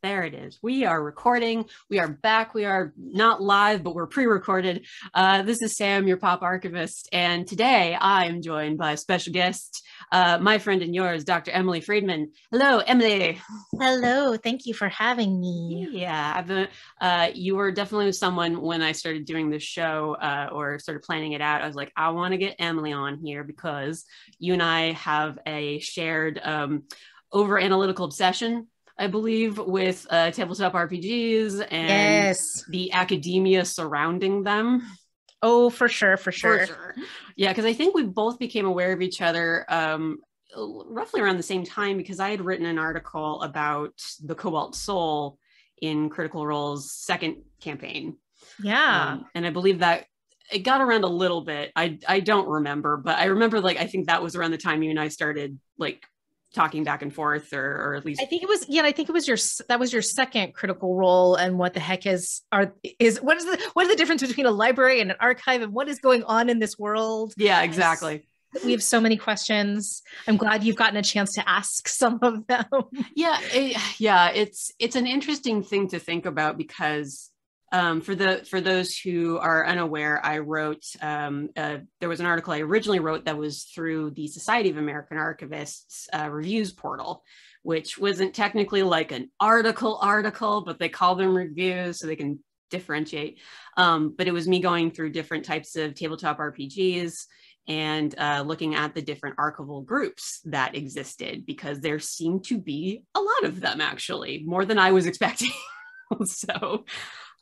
There it is. We are recording. We are back. We are not live, but we're pre-recorded. This is Sam, your pop archivist. And today I am joined by a special guest, my friend and yours, Dr. Emily Friedman. Hello, Emily. Hello. Thank you for having me. Yeah, you were definitely someone when I started doing this show or started planning it out. I was like, I want to get Emily on here because you and I have a shared over-analytical obsession, I believe, with tabletop RPGs and Yes. the academia surrounding them. Oh, for sure, for sure. For sure. Yeah, because I think we both became aware of each other roughly around the same time because I had written an article about the Cobalt Soul in Critical Role's second campaign. Yeah. And I believe that it got around a little bit. I don't remember, but I remember I think that was around the time you and I started talking back and forth, or at least I think it was, yeah, I think it was that was your second Critical Role. And what the heck is what is the difference between a library and an archive, and what is going on in this world? Yeah, exactly. We have so many questions. I'm glad you've gotten a chance to ask some of them. Yeah, it's an interesting thing to think about because for those who are unaware, I wrote there was an article I originally wrote that was through the Society of American Archivists reviews portal, which wasn't technically like an article, but they call them reviews so they can differentiate. But it was me going through different types of tabletop RPGs and looking at the different archival groups that existed, because there seemed to be a lot of them, actually, more than I was expecting. So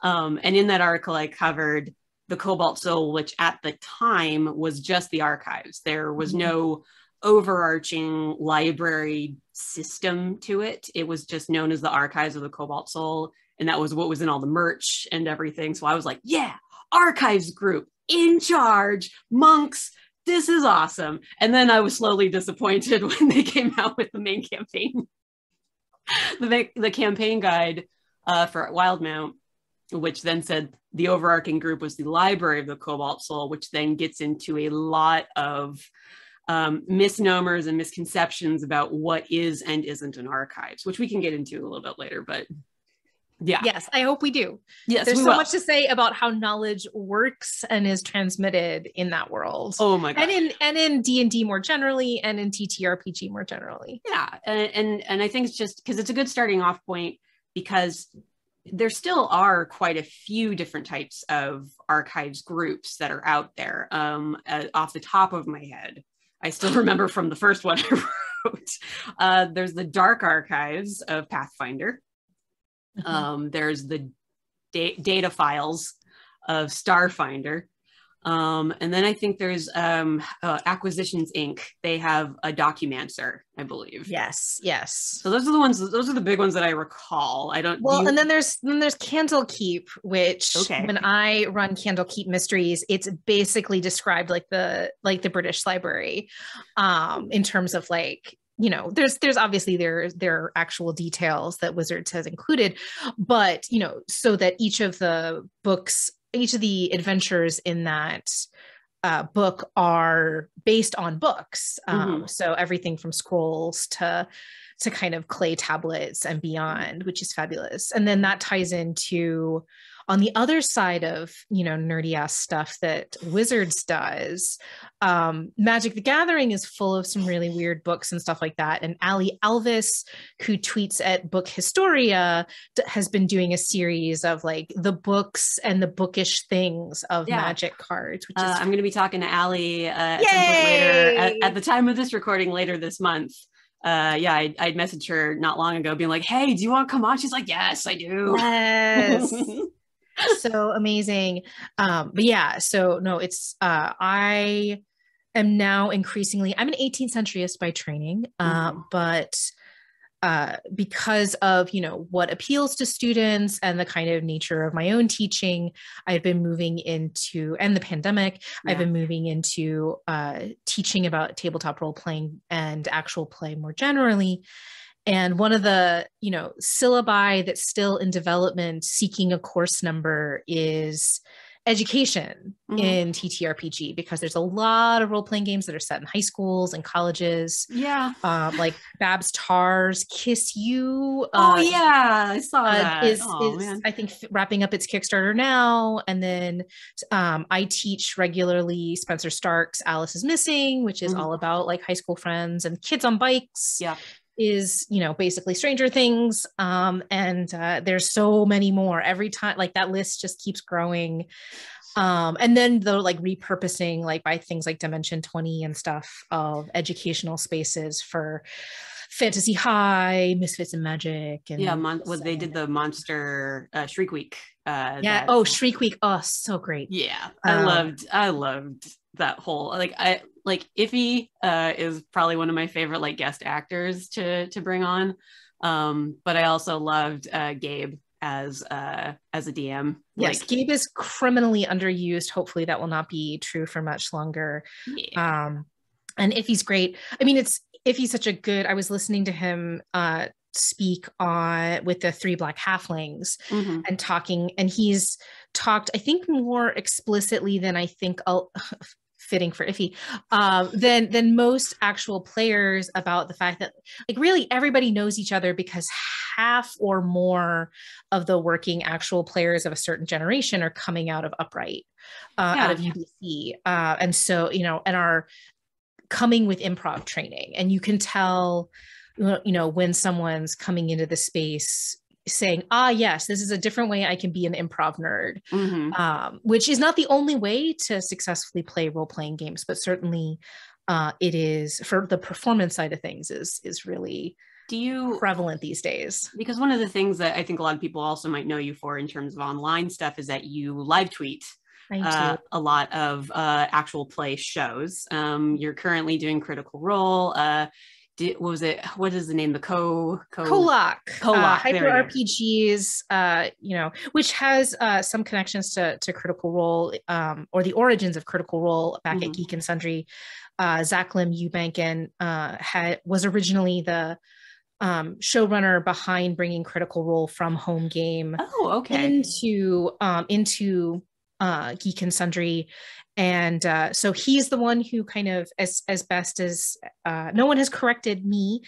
and in that article, I covered the Cobalt Soul, which at the time was just the archives. There was no overarching library system to it. It was just known as the Archives of the Cobalt Soul. And that was what was in all the merch and everything. So I was like, yeah, archives group in charge, monks. This is awesome. And then I was slowly disappointed when they came out with the main campaign, the campaign guide for Wildmount, which then said the overarching group was the Library of the Cobalt Soul, which then gets into a lot of misnomers and misconceptions about what is and isn't an archives, which we can get into a little bit later. But yeah. Yes, I hope we do. Yes, there's so much to say about how knowledge works and is transmitted in that world. Oh my god! And in D&D more generally, and in TTRPG more generally. Yeah, and I think it's just because it's a good starting off point, because there still are quite a few different types of archives groups that are out there. Off the top of my head, I still remember from the first one I wrote. There's the Dark Archives of Pathfinder. There's the data files of Starfinder. And then I think there's Acquisitions Inc. They have a Documancer, I believe. Yes. So those are the big ones that I recall. And then there's Candlekeep, which when I run Candlekeep Mysteries, it's basically described like the British Library, in terms of there's obviously there are actual details that Wizards has included, but so that each of the adventures in that book are based on books. So everything from scrolls to kind of clay tablets and beyond, which is fabulous. And then that ties into, on the other side of, nerdy ass stuff that Wizards does, Magic the Gathering is full of some really weird books and stuff like that. And Ali Alvis, who tweets at Book Historia, has been doing a series of the books and the bookish things of Magic cards. Which is I'm going to be talking to Ali at some point later, at the time of this recording, later this month. I'd messaged her not long ago being like, hey, do you want to come on? She's like, yes, I do. Yes. So amazing. But yeah, so no, it's I am now increasingly, I'm an 18th centuryist by training, but because of what appeals to students and the kind of nature of my own teaching, I've been moving into, and the pandemic, I've been moving into teaching about tabletop role playing and actual play more generally. And one of the, syllabi that's still in development, seeking a course number, is education in TTRPG, because there's a lot of role-playing games that are set in high schools and colleges. Yeah. Like Babs Tarr's Kiss You. Oh yeah, I saw that. Is I think wrapping up its Kickstarter now. And then I teach regularly Spencer Stark's Alice is Missing, which is all about like high school friends and kids on bikes. Yeah. Is, you know, basically Stranger Things. And there's so many more every time, like that list just keeps growing. And then the like repurposing, like by things like Dimension 20 and stuff, of educational spaces for Fantasy High, Misfits and Magic. And they did the Monster Shriek Week. Shriek Week. Oh, so great. Yeah. I loved that whole, like Iffy is probably one of my favorite like guest actors to bring on. But I also loved Gabe as a DM. Yes, like, Gabe is criminally underused. Hopefully that will not be true for much longer. Yeah. And Iffy's great. I mean, Iffy's such a good, I was listening to him speak on with the Three Black Halflings and talking, and he's talked, I think, more explicitly than I think fitting for Iffy, than most actual players, about the fact that like really everybody knows each other, because half or more of the working actual players of a certain generation are coming out of Upright, out of UBC, and so, you know, and are coming with improv training, and you can tell, you know, when someone's coming into the space saying, yes, this is a different way I can be an improv nerd, which is not the only way to successfully play role-playing games, but certainly it is, for the performance side of things, is really prevalent these days. Because one of the things that I think a lot of people also might know you for in terms of online stuff is that you live tweet a lot of actual play shows. You're currently doing Critical Role. What is the name? The Kolak Hyper RPGs, you know, which has some connections to Critical Role, or the origins of Critical Role back at Geek and Sundry. Zach Lim Eubank was originally the showrunner behind bringing Critical Role from Home Game into Geek and Sundry. And so he's the one who kind of, as best as no one has corrected me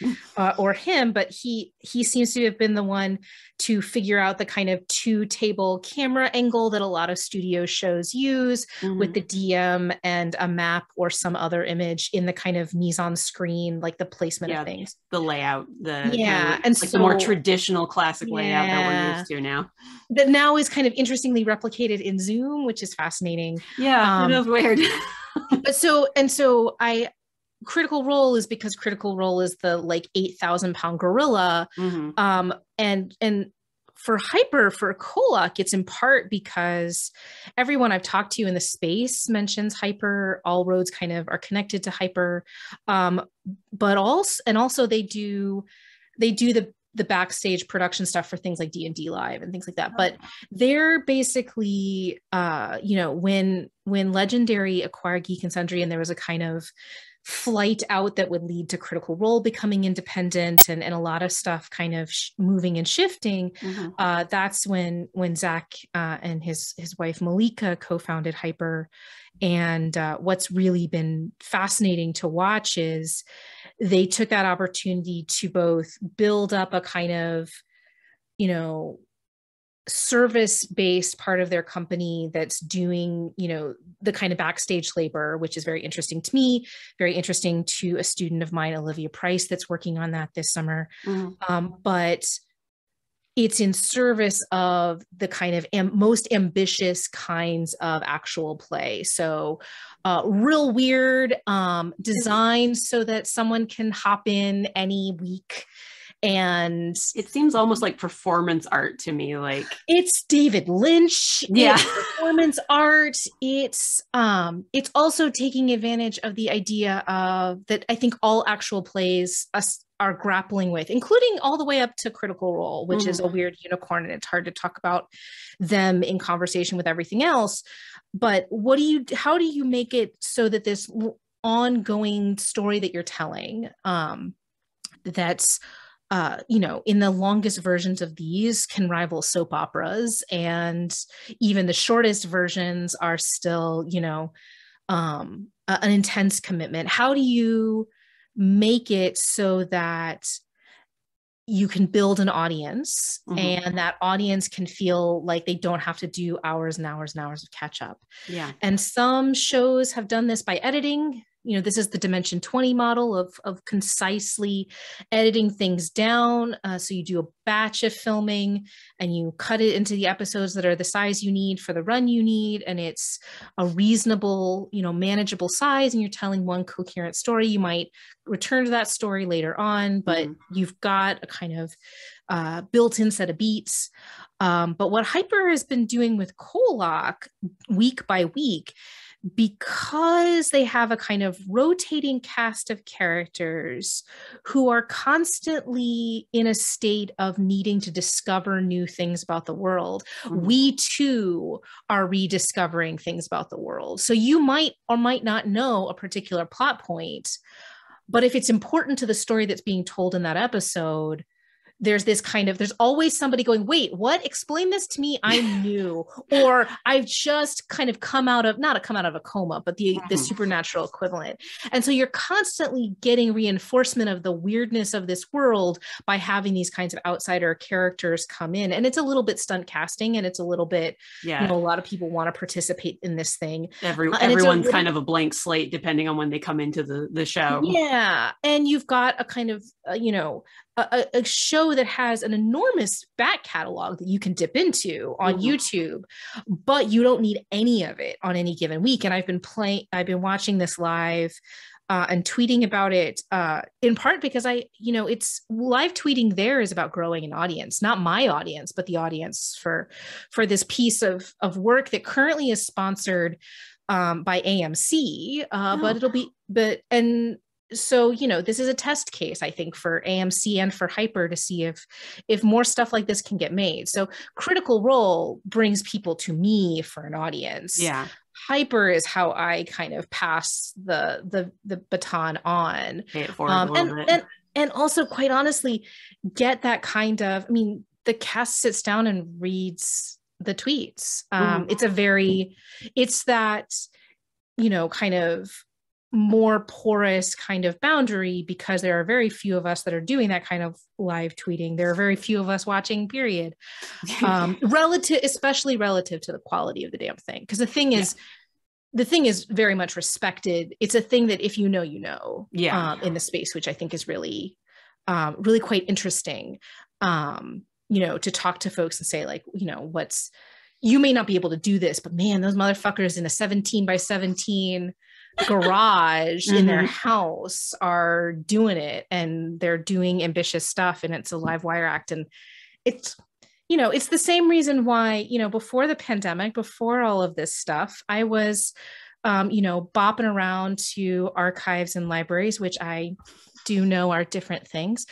or him, but he seems to have been the one to figure out the kind of 2-table camera angle that a lot of studio shows use, with the DM and a map or some other image in the kind of mise en screen, like the placement of things, the layout, and like so, the more traditional classic layout that we're used to now. That now is kind of interestingly replicated in Zoom, which is fascinating. Yeah, it is weird. Critical Role is because Critical Role is the like 8,000-pound gorilla. And for Kolak, it's in part because everyone I've talked to in the space mentions Hyper. All roads kind of are connected to Hyper. But also they do the backstage production stuff for things like D&D Live and things like that. But they're basically, you know, when Legendary acquired Geek and Sundry, and there was a kind of flight out that would lead to Critical Role becoming independent, and a lot of stuff kind of moving and shifting. That's when Zach and his wife Malika co-founded Hyper. And what's really been fascinating to watch is they took that opportunity to both build up a kind of, you know, service-based part of their company that's doing, you know, the kind of backstage labor, which is very interesting to me, very interesting to a student of mine, Olivia Price, that's working on that this summer. But it's in service of the kind of most ambitious kinds of actual play. So real weird designs so that someone can hop in any week. And it seems almost like performance art to me. Like it's David Lynch. It's performance art. It's also taking advantage of the idea of that I think all actual plays are grappling with, including all the way up to Critical Role, which is a weird unicorn, and it's hard to talk about them in conversation with everything else. But how do you make it so that this ongoing story that you're telling, that's in the longest versions of these can rival soap operas, and even the shortest versions are still, an intense commitment. How do you make it so that you can build an audience and that audience can feel like they don't have to do hours and hours and hours of catch up? Yeah. And some shows have done this by editing. This is the Dimension 20 model of concisely editing things down. So you do a batch of filming and you cut it into the episodes that are the size you need for the run you need. And it's a reasonable, manageable size, and you're telling one coherent story. You might return to that story later on, but you've got a kind of built-in set of beats. But what Hyper has been doing with Kolak week by week, because they have a kind of rotating cast of characters who are constantly in a state of needing to discover new things about the world, we too are rediscovering things about the world. So you might or might not know a particular plot point, but if it's important to the story that's being told in that episode, there's always somebody going, wait, what? Explain this to me. I'm new. Or I've just kind of not come out of a coma, but the supernatural equivalent. And so you're constantly getting reinforcement of the weirdness of this world by having these kinds of outsider characters come in. And it's a little bit stunt casting, and it's a little bit, a lot of people want to participate in this thing. Everyone's kind of a blank slate depending on when they come into the show. Yeah. And you've got a kind of, a show that has an enormous back catalog that you can dip into on YouTube, but you don't need any of it on any given week. And I've been watching this live and tweeting about it in part because it's live tweeting there is about growing an audience, not my audience, but the audience for this piece of work that currently is sponsored by AMC, so, this is a test case, I think, for AMC and for Hyper to see if more stuff like this can get made. So Critical Role brings people to me for an audience. Yeah. Hyper is how I kind of pass the baton on. Pay it forward a little bit. And also, quite honestly, get that kind of, the cast sits down and reads the tweets. It's that, kind of more porous kind of boundary, because there are very few of us that are doing that kind of live tweeting. There are very few of us watching, period. Especially relative to the quality of the damn thing. Because the thing is very much respected. It's a thing that if you know, in the space, which I think is really, really quite interesting, to talk to folks and say, like, you may not be able to do this, but man, those motherfuckers in a 17 by 17 garage in their house are doing it, and they're doing ambitious stuff, and it's a live wire act. And it's the same reason why, before the pandemic, before all of this stuff, I was bopping around to archives and libraries, which I do know are different things.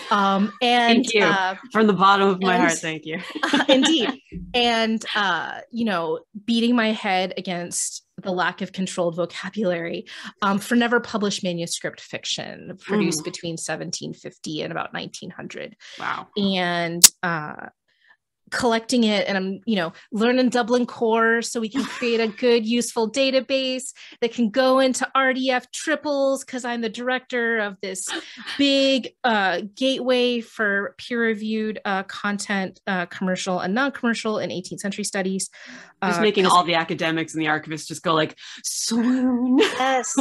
And thank you from the bottom of my heart. Thank you. Indeed. And, beating my head against the lack of controlled vocabulary for never published manuscript fiction produced between 1750 and about 1900. Wow. And collecting it, and I'm learning Dublin core so we can create a good useful database that can go into RDF triples, because I'm the director of this big gateway for peer-reviewed content, commercial and non-commercial, in 18th century studies. Just making all the academics and the archivists just go like, swoon.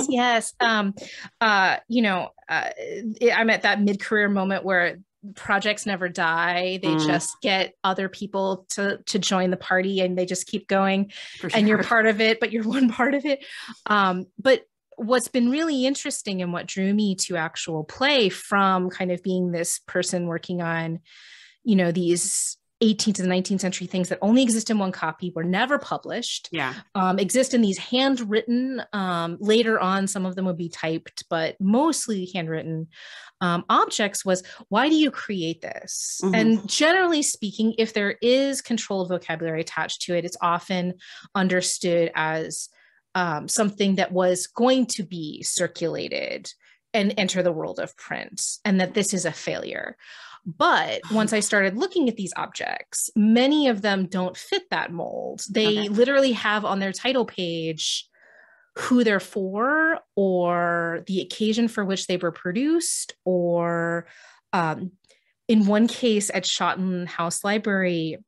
Yes. I'm at that mid-career moment where projects never die. They just get other people to join the party, and they just keep going. Sure. And you're part of it, but you're one part of it. But what's been really interesting, and what drew me to actual play, from kind of being this person working on, these 18th to the 19th century things that only exist in one copy, were never published, exist in these handwritten, later on some of them would be typed, but mostly handwritten objects, was, why do you create this? And generally speaking, if there is controlled vocabulary attached to it, it's often understood as something that was going to be circulated and enter the world of print, and that this is a failure. But once I started looking at these objects, many of them don't fit that mold. They literally have on their title page who they're for, or the occasion for which they were produced, or in one case at Schotten House Library,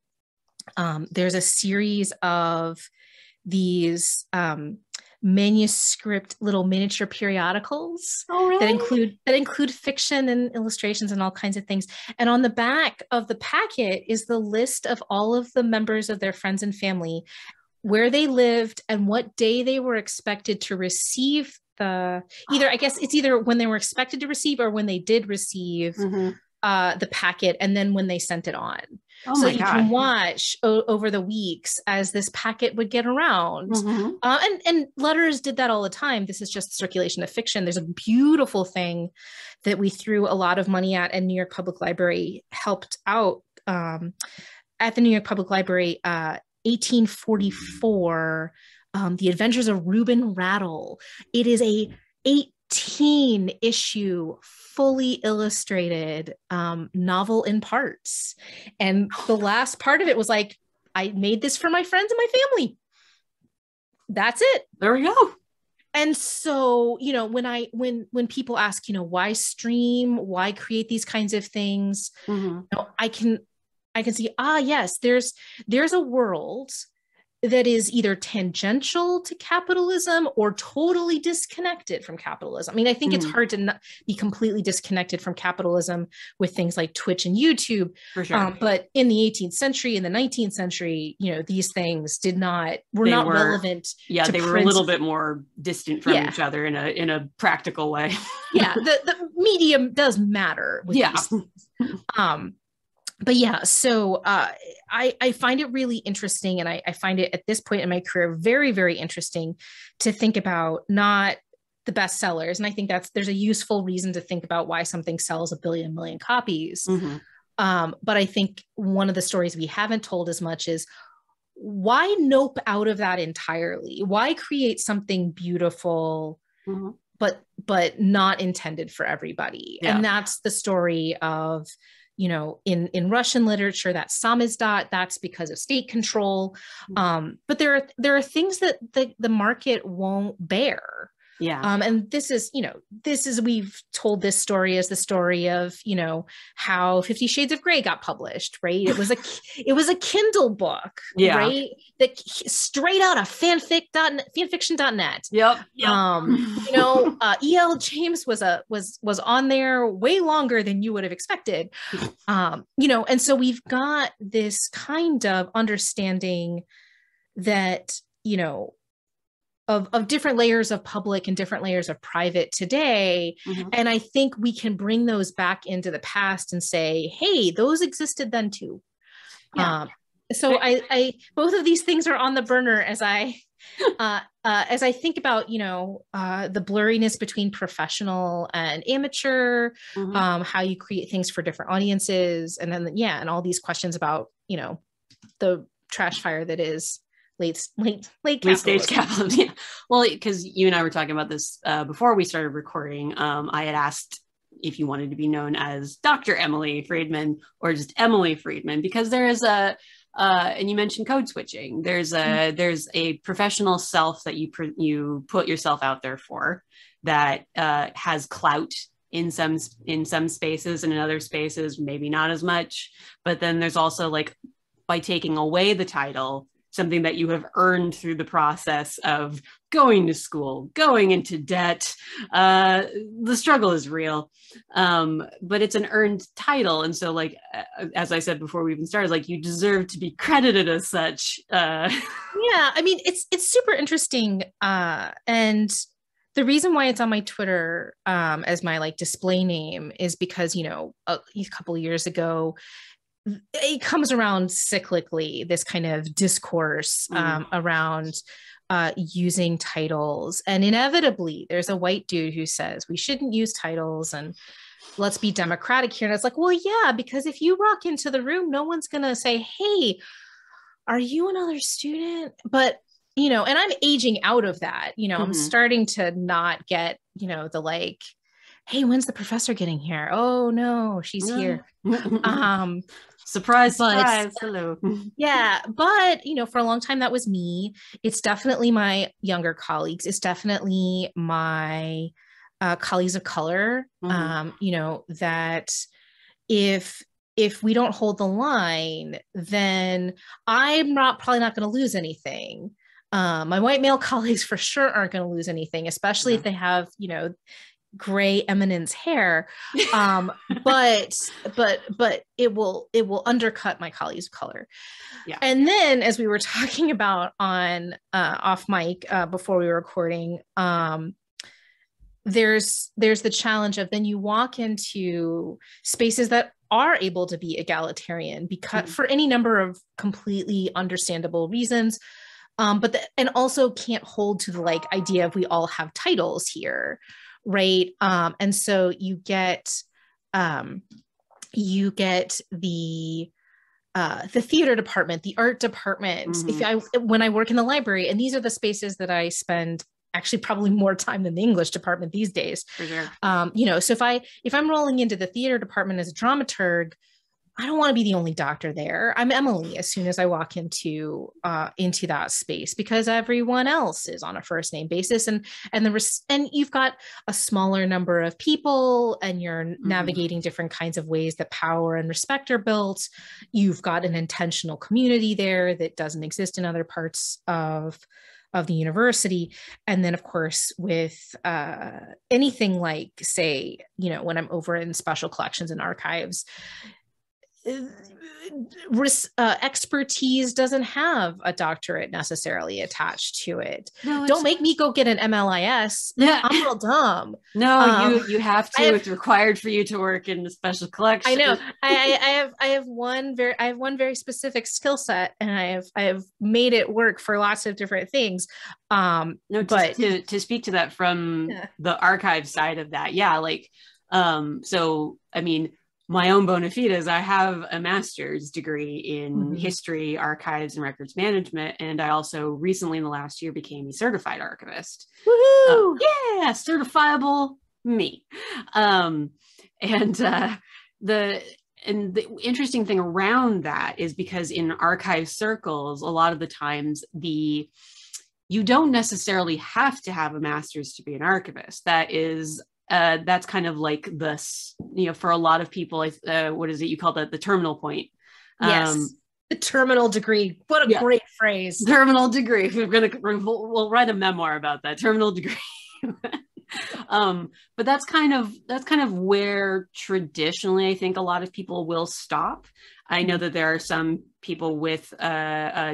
there's a series of these manuscript little miniature periodicals that include fiction and illustrations and all kinds of things. And on the back of the packet is the list of all of the members of their friends and family, where they lived and what day they were expected to receive I guess it's either when they were expected to receive or when they did receive the packet, and then when they sent it on. So you can watch over the weeks as this packet would get around. And letters did that all the time. This is just circulation of fiction. There's a beautiful thing that we threw a lot of money at, and New York Public Library helped out at the New York Public Library, 1844, The Adventures of Reuben Rattle. It is a 18-issue fully illustrated novel in parts. And the last part of it was like, I made this for my friends and my family. That's it. There we go. And so, you know, when people ask, you know, why stream, why create these kinds of things, you know, I can see, yes, there's a world that is either tangential to capitalism or totally disconnected from capitalism. I mean, I think it's hard to not be completely disconnected from capitalism with things like Twitch and YouTube. For sure. But in the 18th century, in the 19th century, you know, these things were not relevant. Yeah, they were a little bit more distant from each other in a practical way. Yeah, the medium does matter with these things. But yeah, so I find it really interesting, and I find it at this point in my career very, very interesting to think about not the bestsellers. And I think there's a useful reason to think about why something sells a million copies. But I think one of the stories we haven't told as much is why nope out of that entirely? Why create something beautiful, but not intended for everybody? Yeah. And that's the story of, you know, in Russian literature, that samizdat, that's because of state control. But there are things that the market won't bear. Yeah. And this is, we've told this story as the story of, how 50 Shades of Grey got published, right? It was a Kindle book, right? That straight out of fanfiction.net. Yep. E.L. James was on there way longer than you would have expected. And so we've got this kind of understanding that, of different layers of public and different layers of private today. And I think we can bring those back into the past and say, hey, those existed then too. So I both of these things are on the burner as I think about, the blurriness between professional and amateur, how you create things for different audiences. And then, and all these questions about, the trash fire that is late stage capitalism. Yeah. Well, because you and I were talking about this before we started recording. I had asked if you wanted to be known as Dr. Emily Friedman or just Emily Friedman, because there is and you mentioned code switching. There's a professional self that you put yourself out there for that has clout in some spaces, and in other spaces maybe not as much. But then there's also, like, by taking away the title, something that you have earned through the process of going to school, going into debt. The struggle is real, but it's an earned title. And so, like, as I said before we even started, like, you deserve to be credited as such. Yeah, I mean, it's super interesting. And the reason why it's on my Twitter as my, like, display name is because, a couple of years ago, it comes around cyclically, this kind of discourse around using titles. And inevitably, there's a white dude who says, we shouldn't use titles and let's be democratic here. And it's like, well, yeah, because if you walk into the room, no one's going to say, hey, are you another student? But, and I'm aging out of that, I'm starting to not get, the, like, hey, when's the professor getting here? Oh no, she's here. Surprise, surprise. Hello. Yeah, but for a long time that was me. It's definitely my younger colleagues. It's definitely my colleagues of color. That if we don't hold the line, then I'm probably not going to lose anything. My white male colleagues for sure aren't going to lose anything, especially if they have, gray eminence hair. But it will undercut my colleagues of color. Yeah. And then, as we were talking about on off mic before we were recording, there's the challenge of then you walk into spaces that are able to be egalitarian because for any number of completely understandable reasons, and also can't hold to the idea of we all have titles here, right? And so you get the theater department, the art department. When I work in the library, and these are the spaces that I spend actually probably more time than the English department these days. For sure. So if I'm rolling into the theater department as a dramaturg, I don't want to be the only doctor there. I'm Emily as soon as I walk into that space, because everyone else is on a first name basis, and you've got a smaller number of people, and you're navigating different kinds of ways that power and respect are built. You've got an intentional community there that doesn't exist in other parts of the university. And then of course with anything like, say, when I'm over in special collections and archives, expertise doesn't have a doctorate necessarily attached to it. No, don't make me go get an MLIS. Yeah, I'm real dumb. No, you have to. It's required for you to work in the special collection. I know. I have one very specific skill set, and I have made it work for lots of different things. But to speak to that from the archive side of that, so I mean, my own bona fides, I have a master's degree in history, archives, and records management. And I also recently in the last year became a certified archivist. Woohoo! Yeah, certifiable me. And the interesting thing around that is because in archive circles, a lot of the times you don't necessarily have to have a master's to be an archivist. That's kind of like this, for a lot of people, what is it you call that? The terminal point. Yes. The terminal degree. What a great phrase. Terminal degree. We'll write a memoir about that terminal degree. But that's kind of where traditionally I think a lot of people will stop. I know that there are some people with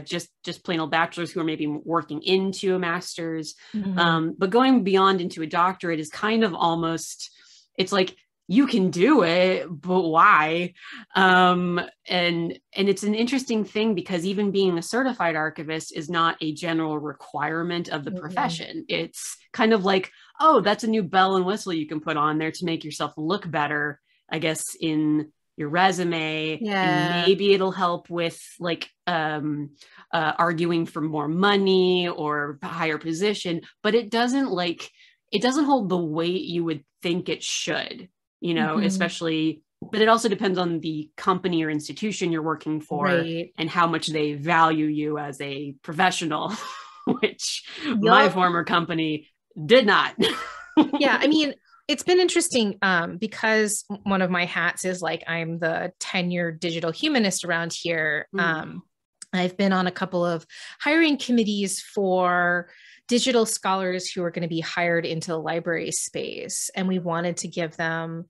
just plain old bachelors who are maybe working into a master's, but going beyond into a doctorate is kind of almost, it's like, you can do it, but why? And it's an interesting thing because even being a certified archivist is not a general requirement of the profession. It's kind of like, oh, that's a new bell and whistle you can put on there to make yourself look better, I guess, in your resume. And maybe it'll help with arguing for more money or a higher position, but it doesn't hold the weight you would think it should, especially, but it also depends on the company or institution you're working for and how much they value you as a professional, which my former company did not. Yeah, I mean, it's been interesting because one of my hats is I'm the tenured digital humanist around here. I've been on a couple of hiring committees for digital scholars who are going to be hired into the library space. And we wanted to give them,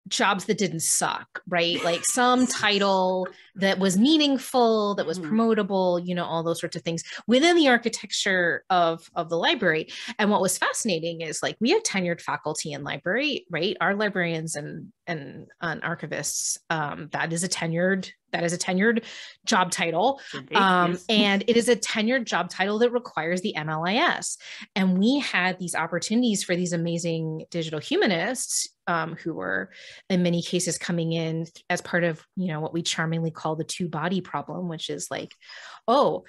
jobs that didn't suck, right? Like some title that was meaningful, that was promotable, all those sorts of things within the architecture of the library. And what was fascinating is we have tenured faculty in library, right? Our librarians and archivists, that is a tenured job title. And it is a tenured job title that requires the MLIS. And we had these opportunities for these amazing digital humanists who were in many cases coming in as part of, what we charmingly call the two-body problem, which is like, oh,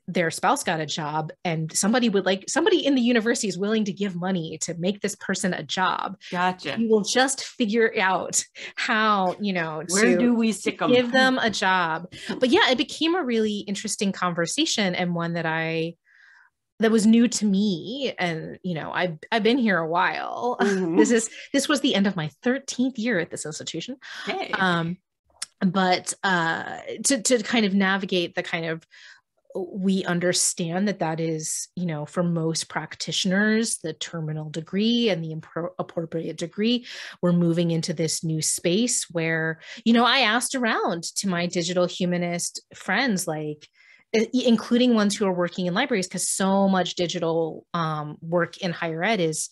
their spouse got a job and somebody in the university is willing to give money to make this person a job. Gotcha. You will just figure out how, where do we stick them? Give them a job. But yeah, it became a really interesting conversation, and one that was new to me. And, I've been here a while. Mm-hmm. This was the end of my 13th year at this institution. Hey. But to kind of navigate the kind of, we understand that is, for most practitioners, the terminal degree and the appropriate degree. We're moving into this new space where, I asked around to my digital humanist friends, like, including ones who are working in libraries, because so much digital work in higher ed is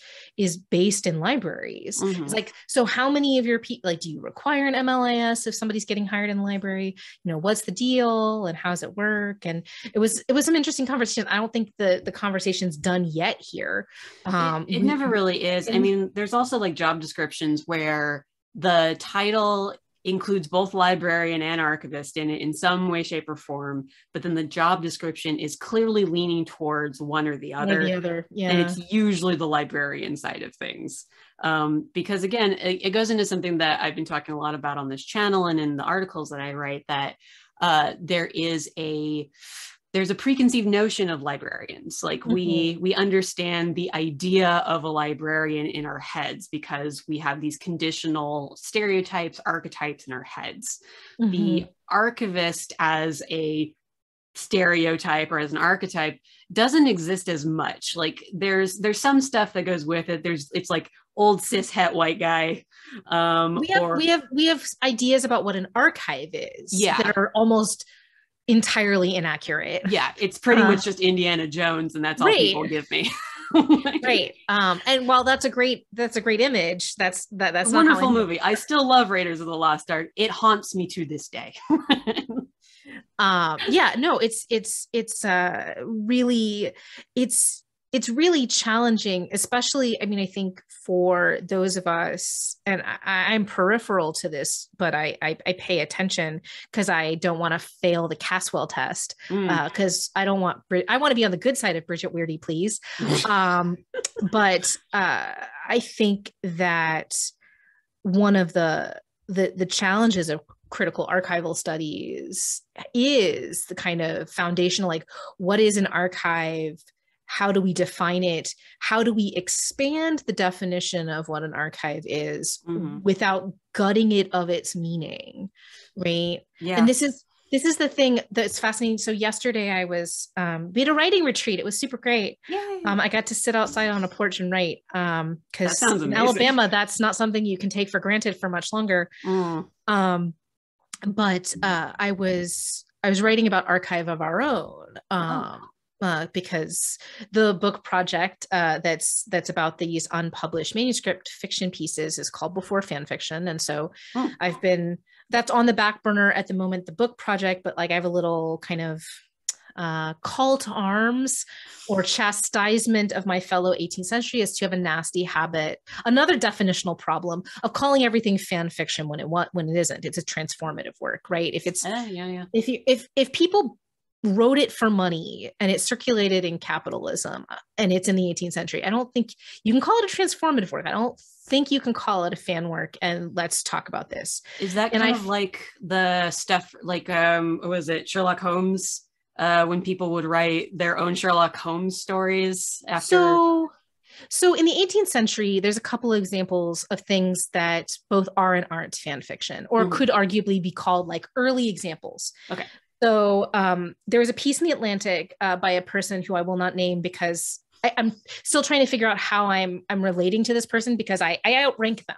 based in libraries. Mm-hmm. It's like, so how many of your people, like, do you require an MLIS if somebody's getting hired in the library? What's the deal and how does it work? And it was some interesting conversation. I don't think the conversation's done yet here. It never really is. I mean, there's also like job descriptions where the title includes both librarian and archivist in it in some way, shape, or form, but then the job description is clearly leaning towards one or the other. Yeah. And it's usually the librarian side of things. Because again, it goes into something that I've been talking a lot about on this channel and in the articles that I write, that there's a preconceived notion of librarians. Like mm-hmm. we understand the idea of a librarian in our heads because we have these conditional stereotypes, archetypes in our heads. Mm-hmm. The archivist as a stereotype or as an archetype doesn't exist as much. Like there's some stuff that goes with it. It's like old cis het white guy. We have ideas about what an archive is that are almost entirely inaccurate. Yeah, it's pretty much just Indiana Jones, and that's all people give me. Right. And while that's a great image, that's a wonderful movie. I still love Raiders of the Lost Ark. It haunts me to this day. It's really challenging, especially, I mean, I think for those of us, and I'm peripheral to this, but I pay attention because I don't want to fail the Caswell test, because I want to be on the good side of Bridget Weirdy, please. But I think that one of the challenges of critical archival studies is the kind of foundational, like, what is an archive? How do we define it? How do we expand the definition of what an archive is without gutting it of its meaning, right? Yeah. And this is the thing that's fascinating. So yesterday I was, we had a writing retreat. It was super great. Yay. I got to sit outside on a porch and write, because in Alabama, that's not something you can take for granted for much longer. But I was writing about Archive of Our Own. Because the book project that's about these unpublished manuscript fiction pieces is called Before Fan Fiction. And so that's on the back burner at the moment, the book project, but like I have a little kind of call to arms or chastisement of my fellow 18th century is to have a nasty habit, another definitional problem of calling everything fan fiction when it isn't. It's a transformative work, right? If it's if people wrote it for money and it circulated in capitalism and it's in the 18th century, I don't think you can call it a transformative work. I don't think you can call it a fan work. And let's talk about this. Is that kind of like the stuff like, was it Sherlock Holmes? When people would write their own Sherlock Holmes stories after. So in the 18th century, there's a couple of examples of things that both are and aren't fan fiction, or could arguably be called like early examples. Okay. So there was a piece in the Atlantic by a person who I will not name because I'm still trying to figure out how I'm relating to this person because I outrank them.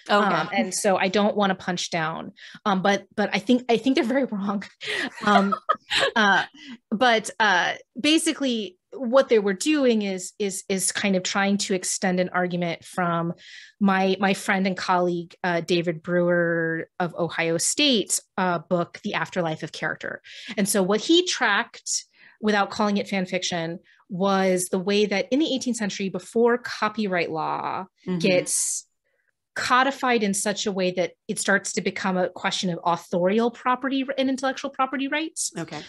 Okay. And so I don't want to punch down. But I think they're very wrong. But basically what they were doing is kind of trying to extend an argument from my friend and colleague David Brewer of Ohio State book, The Afterlife of Character. And so what he tracked, without calling it fan fiction, was the way that in the 18th century, before copyright law gets codified in such a way that it starts to become a question of authorial property and intellectual property rights. Okay.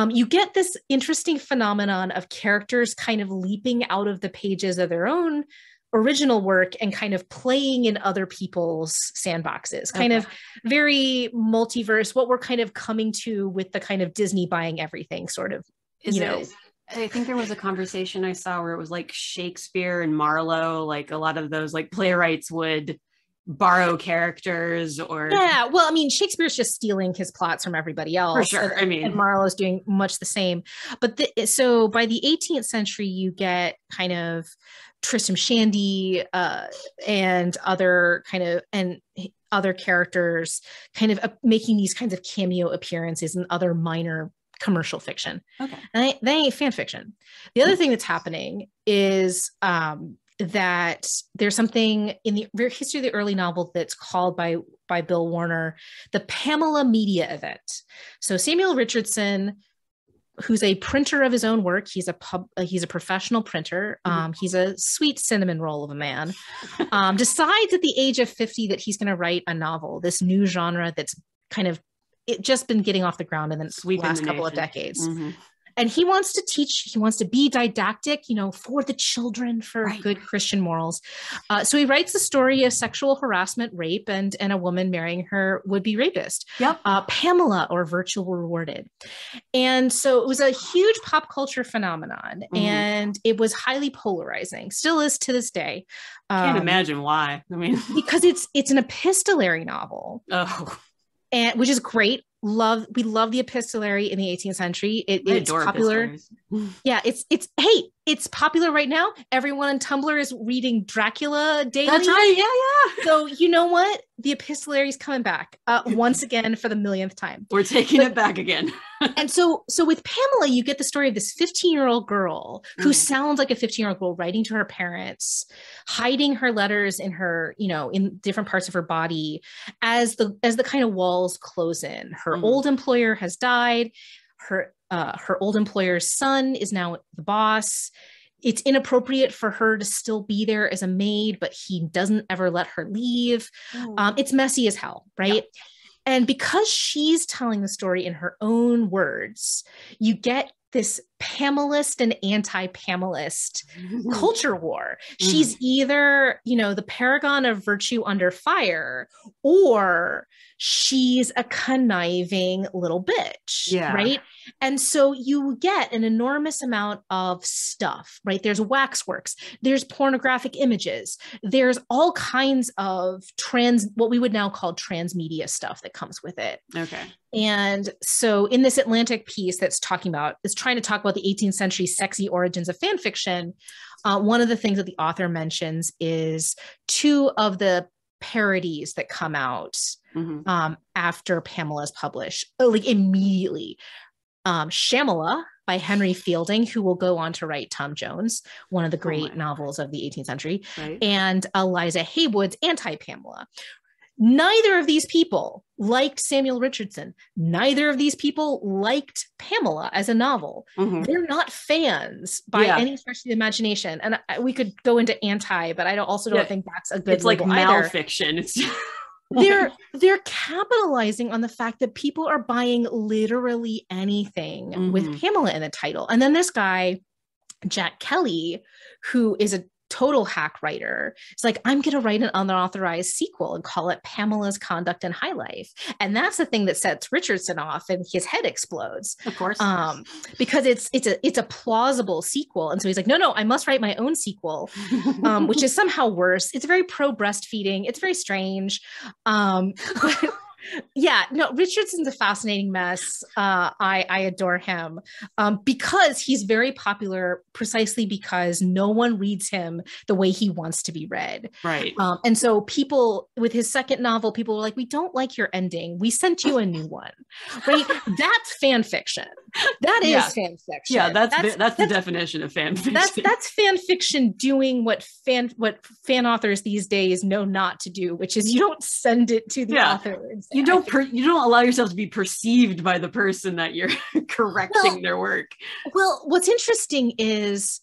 You get this interesting phenomenon of characters kind of leaping out of the pages of their own original work and kind of playing in other people's sandboxes, kind of very multiverse, what we're kind of coming to with the kind of Disney buying everything sort of, I think there was a conversation I saw where it was like Shakespeare and Marlowe, like a lot of those like playwrights would borrow characters or well, I mean, Shakespeare's just stealing his plots from everybody else, for sure. And Marlowe's doing much the same. But so by the 18th century, you get kind of Tristram Shandy and other characters kind of making these kinds of cameo appearances and other minor commercial fiction. Okay, and they ain't fan fiction. The other thing that's happening is that there's something in the history of the early novel that's called by Bill Warner the Pamela Media Event. So Samuel Richardson, who's a printer of his own work, he's a professional printer. He's a sweet cinnamon roll of a man. Decides at the age of 50 that he's going to write a novel, this new genre that's kind of just been getting off the ground in the last couple of decades. And he wants to teach, he wants to be didactic, for the children, for good Christian morals. So he writes the story of sexual harassment, rape, and a woman marrying her would-be rapist. Yep. Pamela, or Virtual Rewarded. And so it was a huge pop culture phenomenon, and it was highly polarizing, still is to this day. Can't imagine why. I mean, because it's an epistolary novel. Oh. And which is great. We love the epistolary in the 18th century. It's popular. Yeah, it's popular right now. Everyone on Tumblr is reading Dracula daily. That's right. Yeah. So you know what? The epistolary is coming back once again for the millionth time. We're taking it back again. And so with Pamela, you get the story of this 15-year-old girl who sounds like a 15-year-old girl writing to her parents, hiding her letters in her, in different parts of her body as the kind of walls close in. Her old employer has died. Her old employer's son is now the boss. It's inappropriate for her to still be there as a maid, but he doesn't ever let her leave. It's messy as hell, right? Yeah. And because she's telling the story in her own words, you get this Pamelist and anti-Pamelist culture war. She's either, the paragon of virtue under fire, or she's a conniving little bitch, right? And so you get an enormous amount of stuff, right? There's waxworks, there's pornographic images, there's all kinds of what we would now call transmedia stuff that comes with it. Okay. And so in this Atlantic piece that's trying to talk about the 18th century sexy origins of fan fiction, one of the things that the author mentions is two of the parodies that come out after Pamela's published, like immediately. Shamala by Henry Fielding, who will go on to write Tom Jones, one of the great novels of the 18th century, and Eliza Haywood's Anti-Pamela. Neither of these people liked Samuel Richardson. Neither of these people liked Pamela as a novel. They're not fans by any stretch of the imagination. And we could go into anti, but I don't think that's a good. It's like malfiction. It's they're capitalizing on the fact that people are buying literally anything with Pamela in the title. And then this guy, Jack Kelly, who is a total hack writer, it's like, I'm going to write an unauthorized sequel and call it Pamela's Conduct in High Life. And that's the thing that sets Richardson off, and his head explodes. Of course. Because it's a plausible sequel. And so he's like, no, I must write my own sequel, which is somehow worse. It's very pro breastfeeding. It's very strange. Richardson's a fascinating mess. I adore him because he's very popular precisely because no one reads him the way he wants to be read. Right. And so people, with his second novel, people were like, we don't like your ending. We sent you a new one. Right. That's fan fiction. That is fan fiction. Yeah, that's the definition of fan fiction. That's fan fiction doing what fan authors these days know not to do, which is you don't send it to the author. You don't allow yourself to be perceived by the person that you're correcting their work. Well, what's interesting is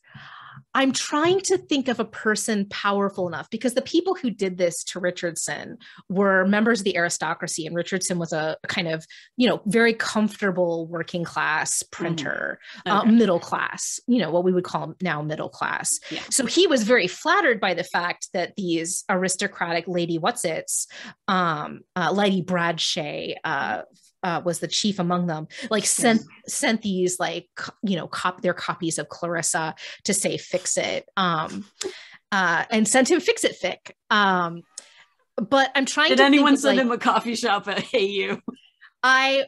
I'm trying to think of a person powerful enough, because the people who did this to Richardson were members of the aristocracy, and Richardson was a kind of, very comfortable working class printer, middle class, what we would call now middle class. Yeah. So he was very flattered by the fact that these aristocratic Lady Whatsits, Lady Bradshaw, was the chief among them, sent these their copies of Clarissa to say fix it, and sent him fix it fic. But I'm trying Did anyone send him a coffee shop at AU? I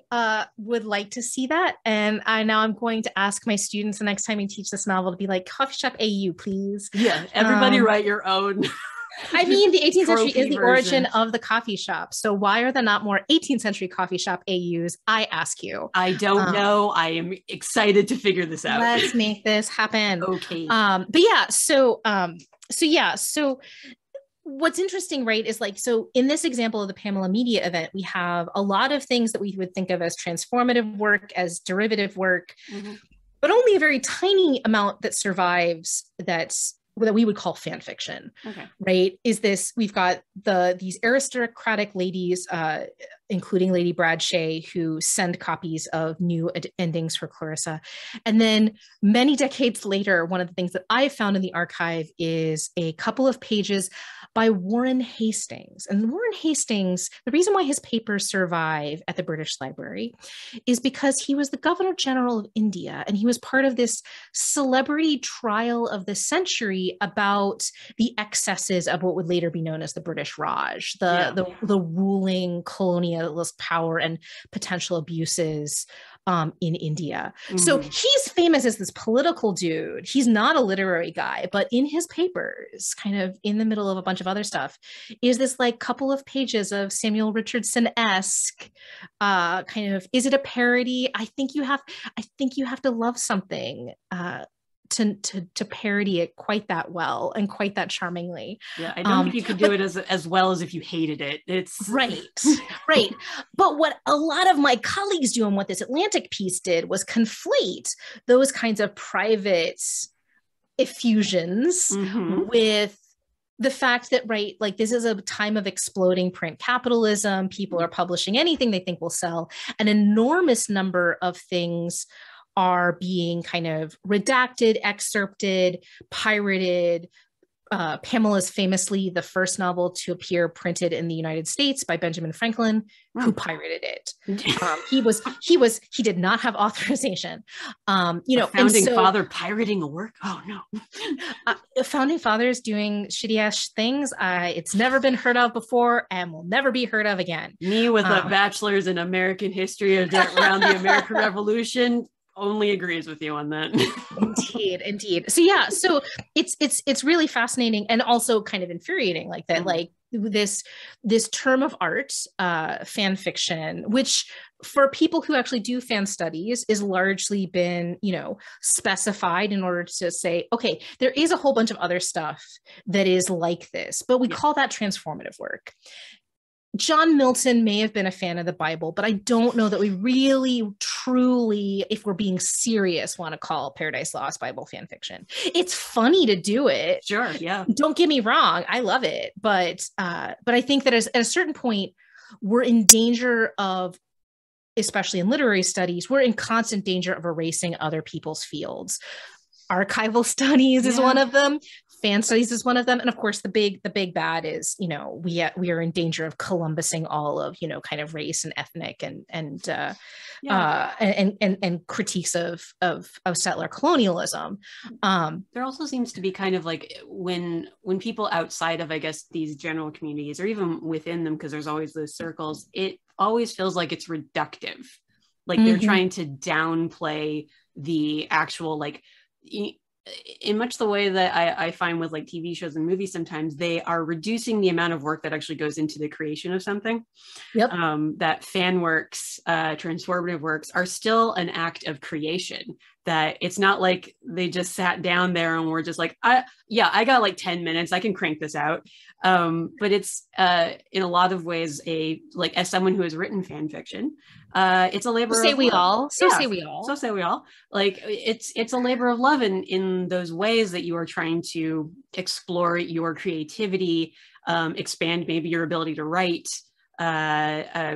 would like to see that. And now I'm going to ask my students the next time we teach this novel to be like, coffee shop AU, please. Yeah, everybody write your own. I mean, the 18th century is the origin of the coffee shop. So why are there not more 18th century coffee shop AUs? I ask you. I don't know. I am excited to figure this out. Let's make this happen. Okay. But yeah, so what's interesting, right, is so in this example of the Pamela Media event, we have a lot of things that we would think of as transformative work, as derivative work, but only a very tiny amount that survives that we would call fan fiction, right? We've got these aristocratic ladies, including Lady Bradshaw, who send copies of new endings for Clarissa. And then many decades later, one of the things that I found in the archive is a couple of pages by Warren Hastings. And Warren Hastings, the reason why his papers survive at the British Library is because he was the Governor General of India, and he was part of this celebrity trial of the century about the excesses of what would later be known as the British Raj, the ruling colonialist power and potential abuses in India. So he's famous as this political dude. He's not a literary guy, but in his papers, kind of in the middle of a bunch of other stuff, is this couple of pages of Samuel Richardson-esque kind of, is it a parody? I think you have to love something to parody it quite that well and quite that charmingly. Yeah, I don't think you could do it as well as if you hated it. It's right. But what a lot of my colleagues do, and what this Atlantic piece did, was conflate those kinds of private effusions with the fact that, this is a time of exploding print capitalism. People are publishing anything they think will sell. An enormous number of things are being kind of redacted, excerpted, pirated. Pamela's famously the first novel to appear printed in the United States by Benjamin Franklin, who pirated it. He did not have authorization. A founding father pirating a work? Oh no. Founding fathers doing shitty ass things. It's never been heard of before and will never be heard of again. Me with a bachelor's in American history around the American Revolution only agrees with you on that. Indeed. So yeah, so it's really fascinating and also kind of infuriating, that this term of art, fan fiction, which for people who actually do fan studies is largely been, specified in order to say, okay, there is a whole bunch of other stuff that is like this, but we call that transformative work. John Milton may have been a fan of the Bible, but I don't know that we really, truly, if we're being serious, want to call Paradise Lost Bible fan fiction. It's funny to do it. Sure, yeah. Don't get me wrong. I love it. But I think that at a certain point, we're in danger of, especially in literary studies, we're in constant danger of erasing other people's fields. Archival studies is one of them. Fan studies is one of them. And of course, the big bad is, we are in danger of Columbusing all of, kind of race and ethnic and critiques of settler colonialism. There also seems to be kind of when people outside of, I guess, these general communities, or even within them, because there's always those circles, it always feels like it's reductive. They're trying to downplay the actual, in much the way that I find with TV shows and movies, sometimes they are reducing the amount of work that actually goes into the creation of something. Yep. That fan works, transformative works are still an act of creation. that it's not like they just sat down there and were just like, I got like 10 minutes, I can crank this out. But it's in a lot of ways as someone who has written fan fiction, it's a labor say of we love. all. So yeah, say we all. So say we all. Like it's a labor of love in those ways that you are trying to explore your creativity, expand maybe your ability to write,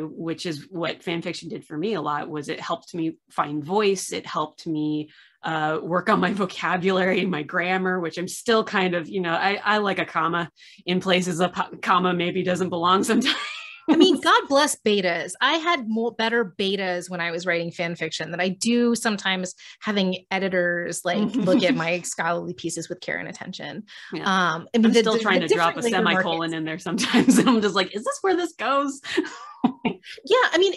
which is what fan fiction did for me a lot. Was it helped me find voice. It helped me work on my vocabulary, my grammar, which I'm still kind of, I like a comma in places a comma maybe doesn't belong sometimes. I mean, God bless betas. I had better betas when I was writing fan fiction than I do sometimes having editors like look at my scholarly pieces with care and attention. Yeah. I mean, I'm still trying to drop a semicolon in there sometimes. I'm just like, is this where this goes? Yeah, I mean,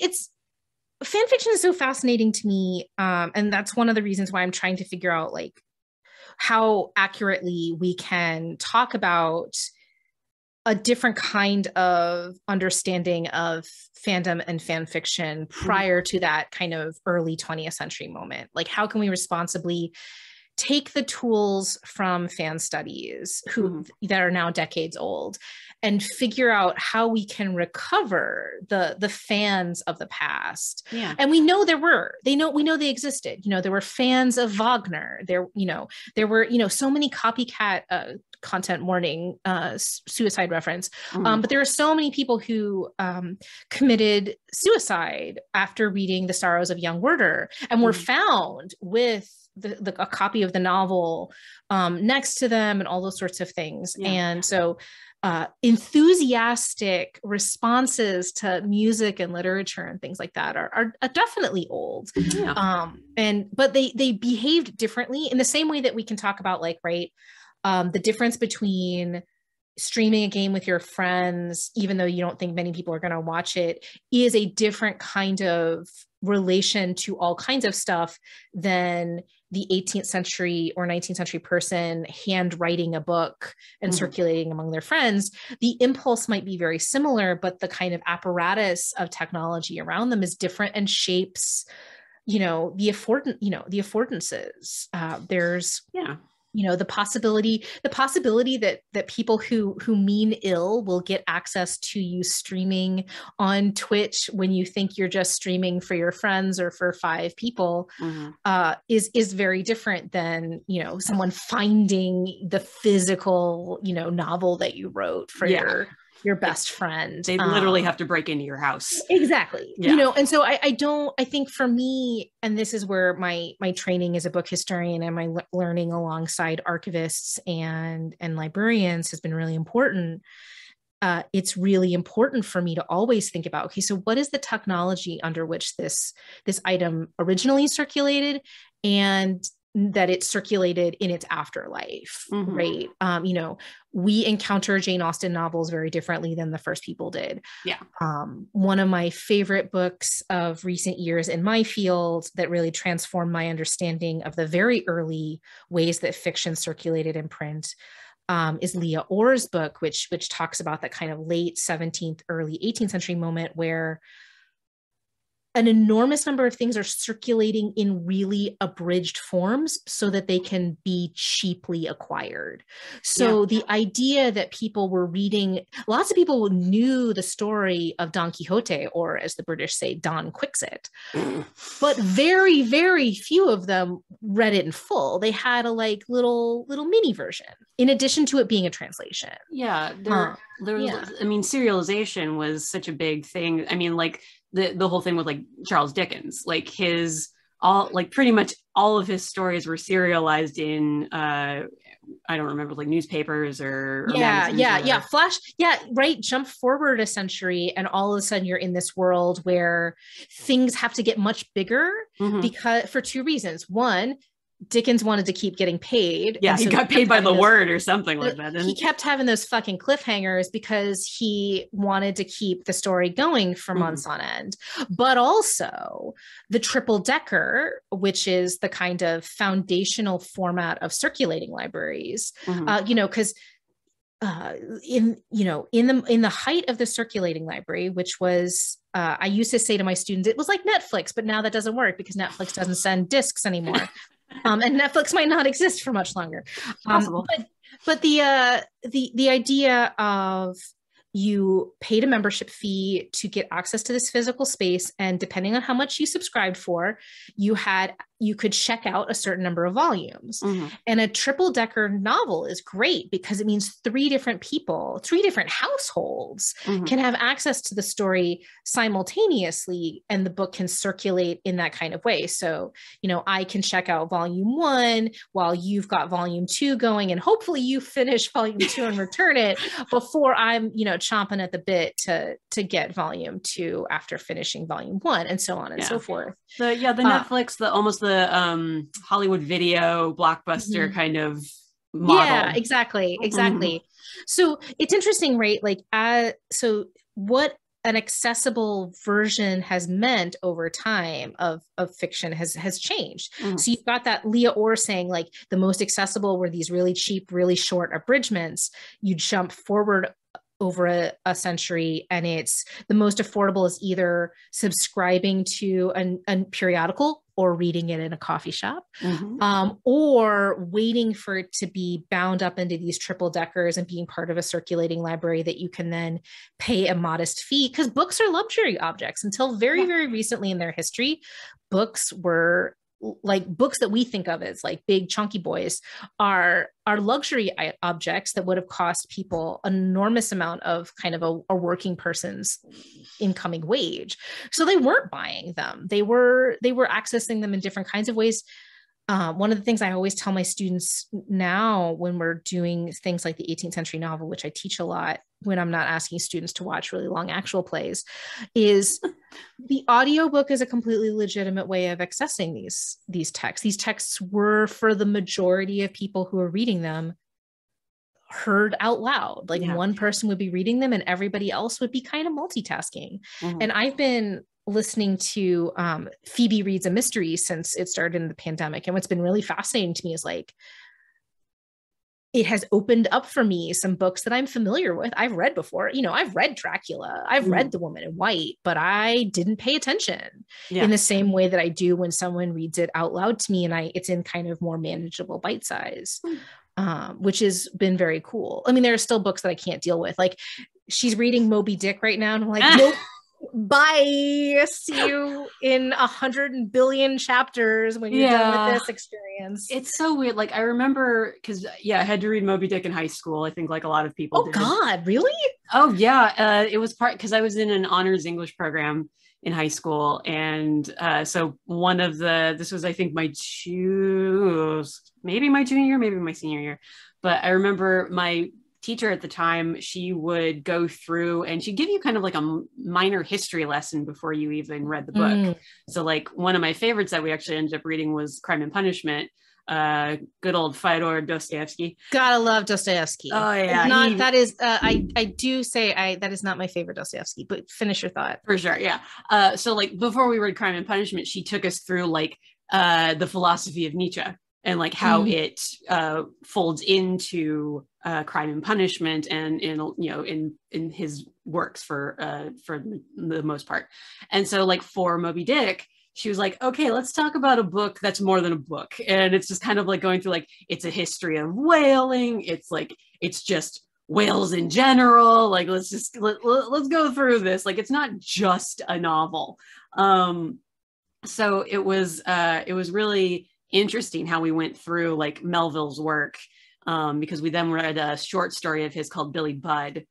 fan fiction is so fascinating to me. And that's one of the reasons why I'm trying to figure out like how accurately we can talk about a different kind of understanding of fandom and fan fiction prior to that kind of early 20th century moment. Like, how can we responsibly take the tools from fan studies that are now decades old and figure out how we can recover the fans of the past. Yeah. And we know we know they existed. There were fans of Wagner. There were, so many copycat content warning, suicide reference. But there are so many people who committed suicide after reading The Sorrows of Young Werther and were found with a copy of the novel next to them and all those sorts of things. Yeah. And so enthusiastic responses to music and literature and things like that are definitely old. Yeah. But they behaved differently in the same way that we can talk about the difference between streaming a game with your friends, even though you don't think many people are going to watch it, is a different kind of relation to all kinds of stuff than the 18th century or 19th century person handwriting a book and circulating among their friends. The impulse might be very similar, but the kind of apparatus of technology around them is different and shapes, the affordances. There's the possibility that people who mean ill will get access to you streaming on Twitch when you think you're just streaming for your friends or for 5 people is very different than, someone finding the physical, novel that you wrote for your best friend. They literally have to break into your house. Exactly. Yeah. And so I think for me, and this is where my training as a book historian and my learning alongside archivists and librarians has been really important. It's really important for me to always think about, okay, so what is the technology under which this item originally circulated and that it circulated in its afterlife, right? We encounter Jane Austen novels very differently than the first people did. Yeah. One of my favorite books of recent years in my field that really transformed my understanding of the very early ways that fiction circulated in print is Leah Orr's book, which talks about that kind of late 17th, early 18th century moment where an enormous number of things are circulating in really abridged forms so that they can be cheaply acquired. So the idea that people were reading, lots of people knew the story of Don Quixote, or as the British say, Don Quixote, but very, very few of them read it in full. They had a little mini version in addition to it being a translation. Yeah. There was, I mean, serialization was such a big thing. I mean, the whole thing with Charles Dickens, pretty much all of his stories were serialized in I don't remember, newspapers or magazines. Flash, right. Jump forward a century and all of a sudden you're in this world where things have to get much bigger because for 2 reasons. One, Dickens wanted to keep getting paid. Yeah, so he got paid by the word or something like that. He kept having those fucking cliffhangers because he wanted to keep the story going for months on end. But also the triple decker, which is the kind of foundational format of circulating libraries, because in the height of the circulating library, which was I used to say to my students, it was like Netflix, but now that doesn't work because Netflix doesn't send discs anymore. And Netflix might not exist for much longer. Possible. But the idea of you paid a membership fee to get access to this physical space, and depending on how much you subscribed for, you could check out a certain number of volumes. Mm-hmm. And a triple-decker novel is great because it means three different households mm-hmm. can have access to the story simultaneously, and the book can circulate in that kind of way. So, I can check out volume 1 while you've got volume 2 going, and hopefully you finish volume 2 and return it before I'm, chomping at the bit to get volume 2 after finishing volume 1, and so on and so forth. The Netflix, the Hollywood Video blockbuster mm-hmm. kind of model. Yeah, exactly. Mm-hmm. So it's interesting, right? So what an accessible version has meant over time of fiction has changed. Mm-hmm. So you've got that Leah Orr saying, like, the most accessible were these really cheap, really short abridgments. You jump forward over a century, and it's the most affordable is either subscribing to a periodical or reading it in a coffee shop, mm-hmm. Or waiting for it to be bound up into these triple deckers and being part of a circulating library that you can then pay a modest fee, because books are luxury objects. Until very, very recently in their history, books were like books that we think of as like big chunky boys are luxury objects that would have cost people an enormous amount of kind of a working person's incoming wage. So they weren't buying them. They were accessing them in different kinds of ways. One of the things I always tell my students now when we're doing things like the 18th century novel, which I teach a lot when I'm not asking students to watch really long actual plays, is the audiobook is a completely legitimate way of accessing these texts. These texts were, for the majority of people who are reading them, heard out loud. Like one person would be reading them and everybody else would be kind of multitasking. Mm-hmm. And I've been listening to Phoebe Reads a Mystery since it started in the pandemic. And what's been really fascinating to me is like, it has opened up for me some books that I'm familiar with. I've read before, I've read Dracula, I've read The Woman in White, but I didn't pay attention in the same way that I do when someone reads it out loud to me and it's in kind of more manageable bite size, which has been very cool. I mean, there are still books that I can't deal with. Like, she's reading Moby Dick right now, and I'm like, nope. Bye. See you in 100 billion chapters when you're done with this experience. It's so weird. Like, I remember, because I had to read Moby Dick in high school. I think like a lot of people did. God, really? Oh yeah. It was part because I was in an honors English program in high school, and so this was, I think, maybe my junior year, maybe my senior year, but I remember my teacher at the time, she would go through and she'd give you kind of like a minor history lesson before you even read the book. So like one of my favorites that we actually ended up reading was Crime and Punishment. Good old Fyodor Dostoevsky. Gotta love Dostoevsky. Oh yeah. I do say that is not my favorite Dostoevsky, but finish your thought. For sure. Yeah. So like before we read Crime and Punishment, she took us through like the philosophy of Nietzsche and like how it folds into Crime and Punishment and in his works for the most part. And so like for Moby Dick, she was like, okay, let's talk about a book that's more than a book. And it's just kind of like going through like, it's a history of whaling. It's just whales in general. Like, let's go through this. Like, it's not just a novel. So it was really interesting how we went through like Melville's work, because we then read a short story of his called Billy Budd,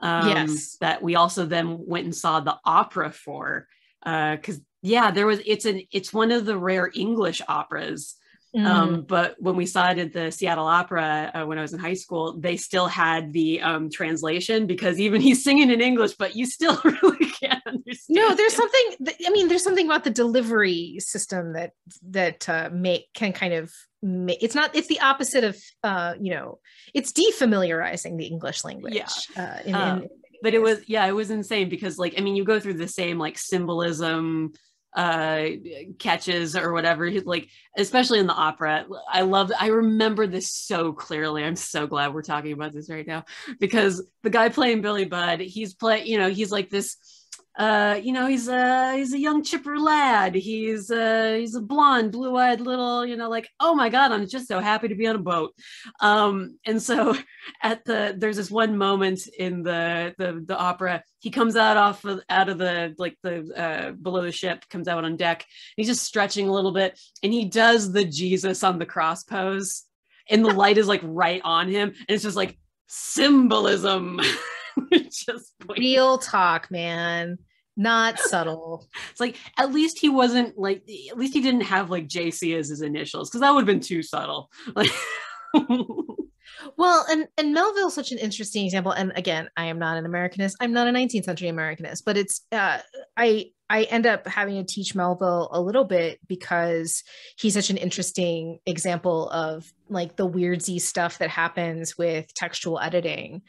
that we also then went and saw the opera for, because it's one of the rare English operas. But when we saw it at the Seattle Opera when I was in high school, they still had the translation, because even he's singing in English, but you still really can't understand. No, there's something about the delivery system that can kind of make, it's the opposite of it's defamiliarizing the English language. But it was insane, because like, I mean, you go through the same like symbolism catches or whatever, like especially in the opera. I remember this so clearly. I'm so glad we're talking about this right now, because the guy playing Billy Budd, he's like this he's a young chipper lad. He's a blonde, blue-eyed little, like, oh my God, I'm just so happy to be on a boat. And so there's this one moment in the opera. He comes out of the below the ship, comes out on deck. He's just stretching a little bit, and he does the Jesus on the cross pose, and the light is like right on him, and it's just like symbolism. Just real talk, man. Not subtle. It's like, at least he didn't have like JC as his initials, because that would have been too subtle. Like, well, and Melville's such an interesting example. And again, I am not an Americanist. I'm not a 19th century Americanist, but it's I end up having to teach Melville a little bit because he's such an interesting example of like the weirdzy stuff that happens with textual editing.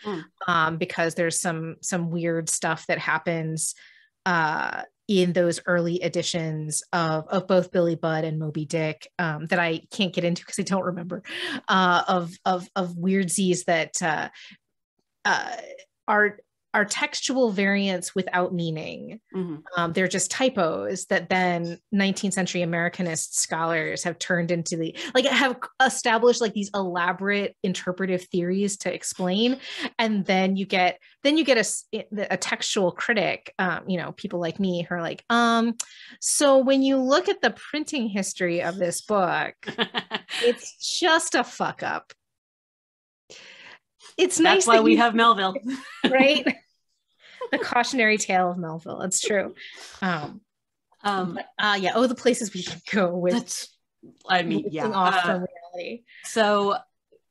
Because there's some weird stuff that happens in those early editions of both Billy Budd and Moby Dick that I can't get into because I don't remember, of weirdsies that are textual variants without meaning. They're just typos that then 19th century Americanist scholars have turned into have established like these elaborate interpretive theories to explain. And then you get a textual critic, people like me who are like, so when you look at the printing history of this book, it's just a fuck up. It's nice. That's why we have Melville. Right? The cautionary tale of Melville. It's true. The places we can go with. Off from reality. So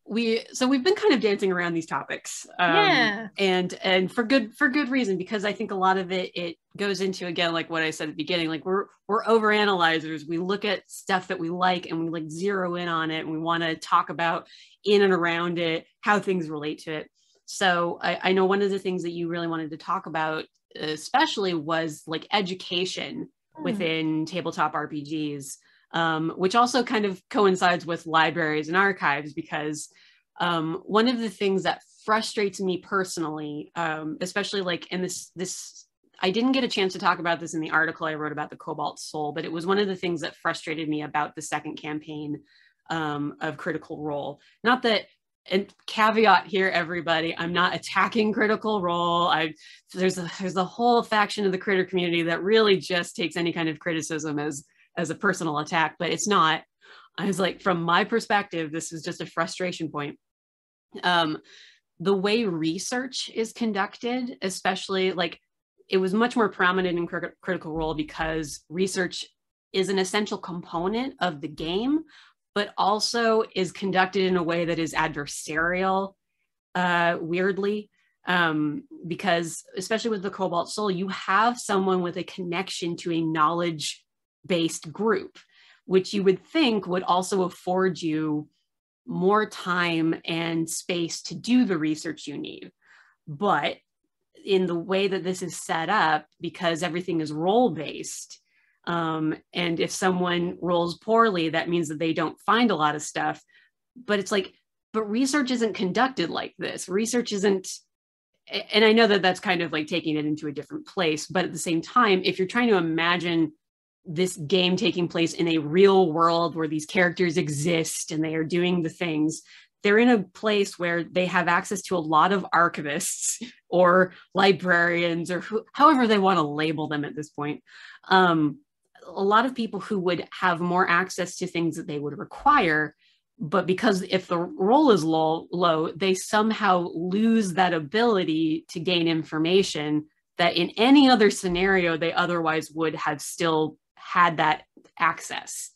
we've been kind of dancing around these topics, and for good reason, because I think a lot of it goes into, again, like what I said at the beginning, like we're overanalyzers. We look at stuff that we like and we like zero in on it, and we want to talk about in and around it, how things relate to it. So I know one of the things that you really wanted to talk about, especially, was like education within tabletop RPGs, which also kind of coincides with libraries and archives, because one of the things that frustrates me personally, especially like in this, I didn't get a chance to talk about this in the article I wrote about the Cobalt Soul, but it was one of the things that frustrated me about the second campaign of Critical Role. Not that, and caveat here, everybody, I'm not attacking Critical Role. There's a whole faction of the critter community that really just takes any kind of criticism as a personal attack, but it's not. I was like, from my perspective, this is just a frustration point. The way research is conducted, especially, like, it was much more prominent in Critical Role because research is an essential component of the game, but also is conducted in a way that is adversarial, weirdly, because especially with the Cobalt Soul, you have someone with a connection to a knowledge-based group, which you would think would also afford you more time and space to do the research you need. But in the way that this is set up, because everything is role-based, and if someone rolls poorly, that means that they don't find a lot of stuff. But it's like, but research isn't conducted like this. Research isn't, and I know that that's kind of like taking it into a different place, but at the same time, if you're trying to imagine this game taking place in a real world where these characters exist and they are doing the things, they're in a place where they have access to a lot of archivists or librarians, or however they want to label them at this point. A lot of people who would have more access to things that they would require, but because if the roll is low, they somehow lose that ability to gain information that in any other scenario they otherwise would have still had that access.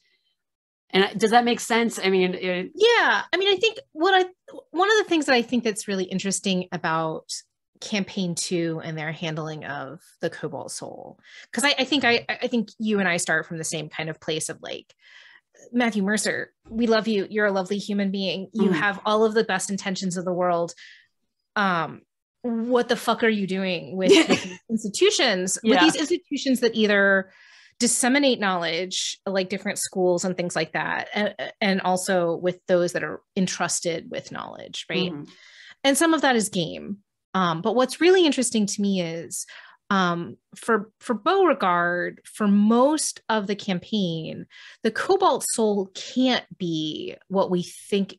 And does that make sense? I mean, I think one of the things that I think that's really interesting about campaign 2 and their handling of the Cobalt Soul, because I think you and I start from the same kind of place of like, Matthew Mercer, we love you, you're a lovely human being, you have all of the best intentions of the world, what the fuck are you doing with these institutions, with these institutions that either disseminate knowledge, like different schools and things like that, and also with those that are entrusted with knowledge, right? And some of that is game. But what's really interesting to me is for Beauregard, for most of the campaign, the Cobalt Soul can't be what we think,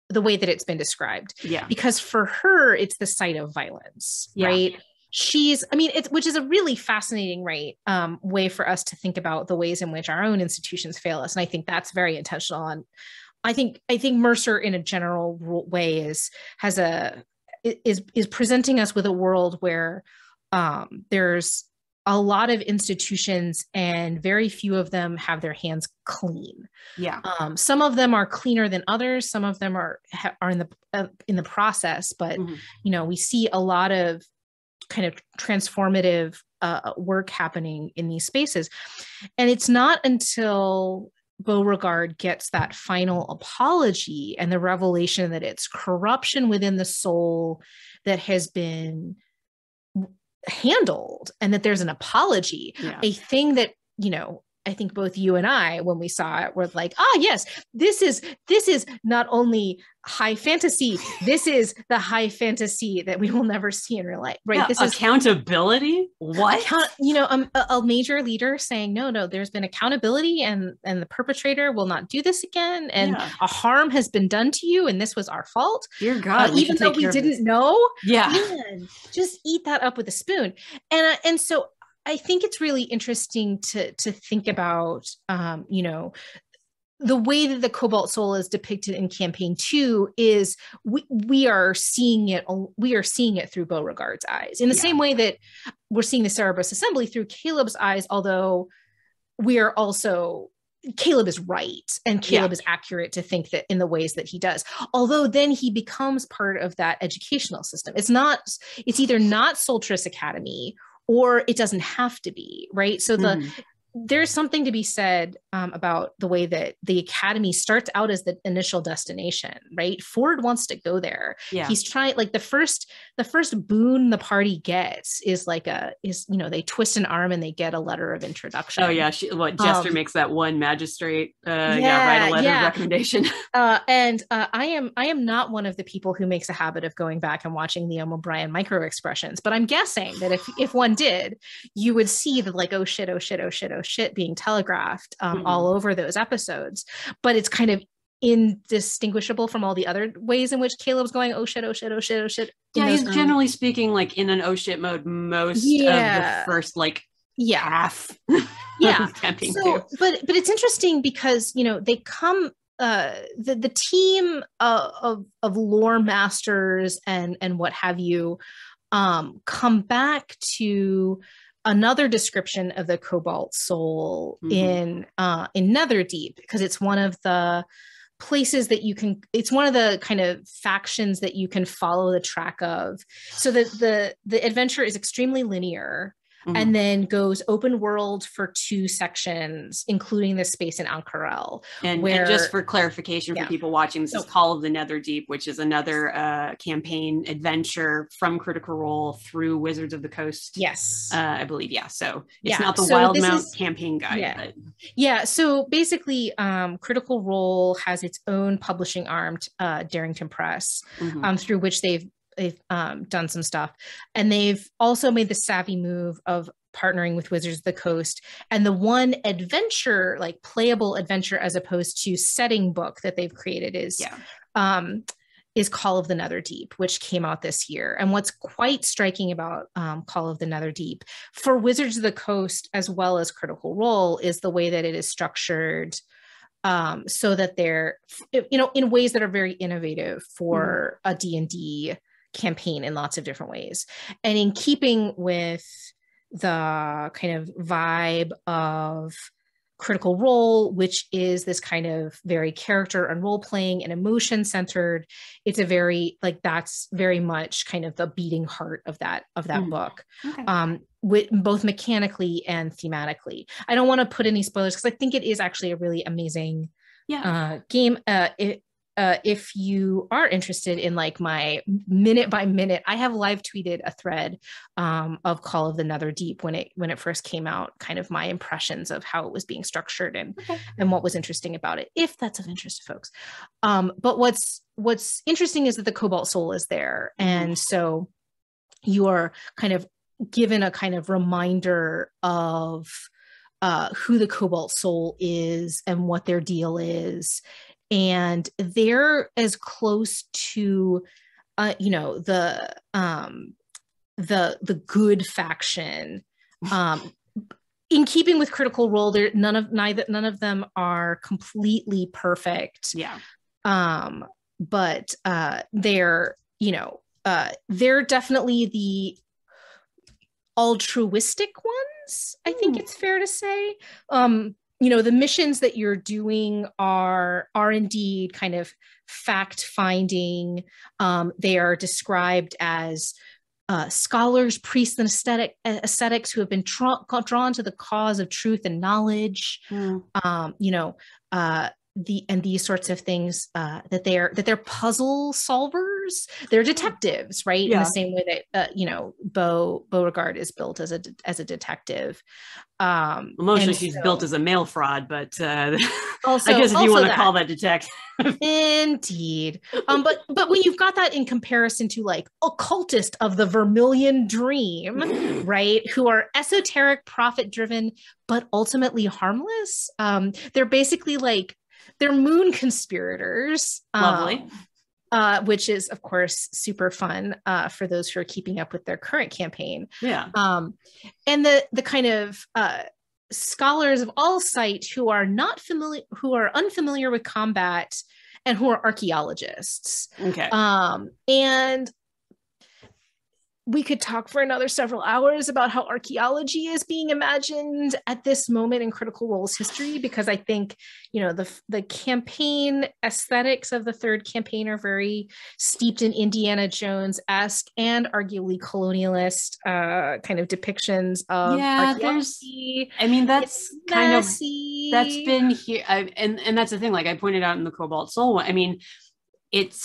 the way that it's been described. Yeah. Because for her, it's the site of violence, right? Which is a really fascinating, right, way for us to think about the ways in which our own institutions fail us. And I think that's very intentional. And I think Mercer, in a general way, is presenting us with a world where there's a lot of institutions and very few of them have their hands clean. Yeah. Some of them are cleaner than others. Some of them are in the process, but we see a lot of kind of transformative work happening in these spaces. And it's not until Beauregard gets that final apology and the revelation that it's corruption within the soul that has been handled, and that there's an apology, a thing that, I think both you and I, when we saw it, were like, yes, this is not only high fantasy, this is the high fantasy that we will never see in real life, right? Yeah, this is accountability. What? A major leader saying, no, there's been accountability, and the perpetrator will not do this again, and a harm has been done to you, and this was our fault. Dear God, even though we didn't know. Yeah, man, just eat that up with a spoon. And so I think it's really interesting to think about, the way that the Cobalt Soul is depicted in Campaign 2 is we are seeing it through Beauregard's eyes, in the same way that we're seeing the Cerberus Assembly through Caleb's eyes, although Caleb is right, and Caleb is accurate to think that in the ways that he does, although then he becomes part of that educational system. It's either not Soltris Academy, or it doesn't have to be, right? So there's something to be said about the way that the academy starts out as the initial destination, right? Ford wants to go there. Yeah. He's trying, like the first boon the party gets is they twist an arm and they get a letter of introduction. Oh yeah. Jester makes that one magistrate, write a letter of recommendation. And I am not one of the people who makes a habit of going back and watching the O'Brien micro expressions, but I'm guessing that if one did, you would see that, like, oh shit being telegraphed all over those episodes. But it's kind of indistinguishable from all the other ways in which Caleb's going, oh shit. Yeah, he's generally speaking like in an oh shit mode most of the first half. Yeah. So, but it's interesting because they come the team of lore masters and what have you come back to another description of the Cobalt Soul in Netherdeep, because it's one of the places that it's one of the kind of factions that you can follow the track of. So the adventure is extremely linear, and then goes open world for 2 sections, including the space in Ankarel. And just for clarification for people watching, this is Call of the Netherdeep, which is another campaign adventure from Critical Role through Wizards of the Coast. Yes. I believe, So it's not the Wildmount campaign guide. So basically, Critical Role has its own publishing arm, Darrington Press, through which they've done some stuff, and they've also made the savvy move of partnering with Wizards of the Coast, and the one adventure, like playable adventure as opposed to setting book that they've created is Call of the Netherdeep, which came out this year. And what's quite striking about Call of the Netherdeep for Wizards of the Coast as well as Critical Role is the way that it is structured, so that they're in ways that are very innovative for a D&D campaign in lots of different ways, and in keeping with the kind of vibe of Critical Role, which is this kind of very character and role playing and emotion centered. It's a very that's very much kind of the beating heart of that book, with both mechanically and thematically. I don't want to put any spoilers because I think it is actually a really amazing game. If you are interested in my minute by minute, I have live tweeted a thread of Call of the Netherdeep when it first came out, kind of my impressions of how it was being structured and what was interesting about it, if that's of interest to folks. But what's interesting is that the Cobalt Soul is there, and so you are kind of given a kind of reminder of who the Cobalt Soul is and what their deal is. And they're as close to, the good faction. In keeping with Critical Role, none of them are completely perfect. Yeah. But they're definitely the altruistic ones, I think it's fair to say. The missions that you're doing are indeed kind of fact finding. They are described as scholars, priests, and ascetics who have been drawn to the cause of truth and knowledge. These sorts of things, that they're puzzle solvers. They're detectives, right? Yeah. In the same way that Beauregard is built as a detective. Mostly she's built as a mail fraud, but also, I guess if you want to call that detective. Indeed. But when you've got that in comparison to like occultist of the Vermilion Dream, right, who are esoteric, profit driven, but ultimately harmless, they're basically like, they're moon conspirators. Lovely. Which is, of course, super fun for those who are keeping up with their current campaign. Yeah. And the kind of scholars of all sight who are unfamiliar with combat and who are archaeologists. Okay. And we could talk for another several hours about how archaeology is being imagined at this moment in Critical Role's history, because I think, the campaign aesthetics of the third campaign are very steeped in Indiana Jones-esque and arguably colonialist kind of depictions of archaeology. That's kind of, that's been here. And that's the thing, like I pointed out in the Cobalt Soul one, I mean, it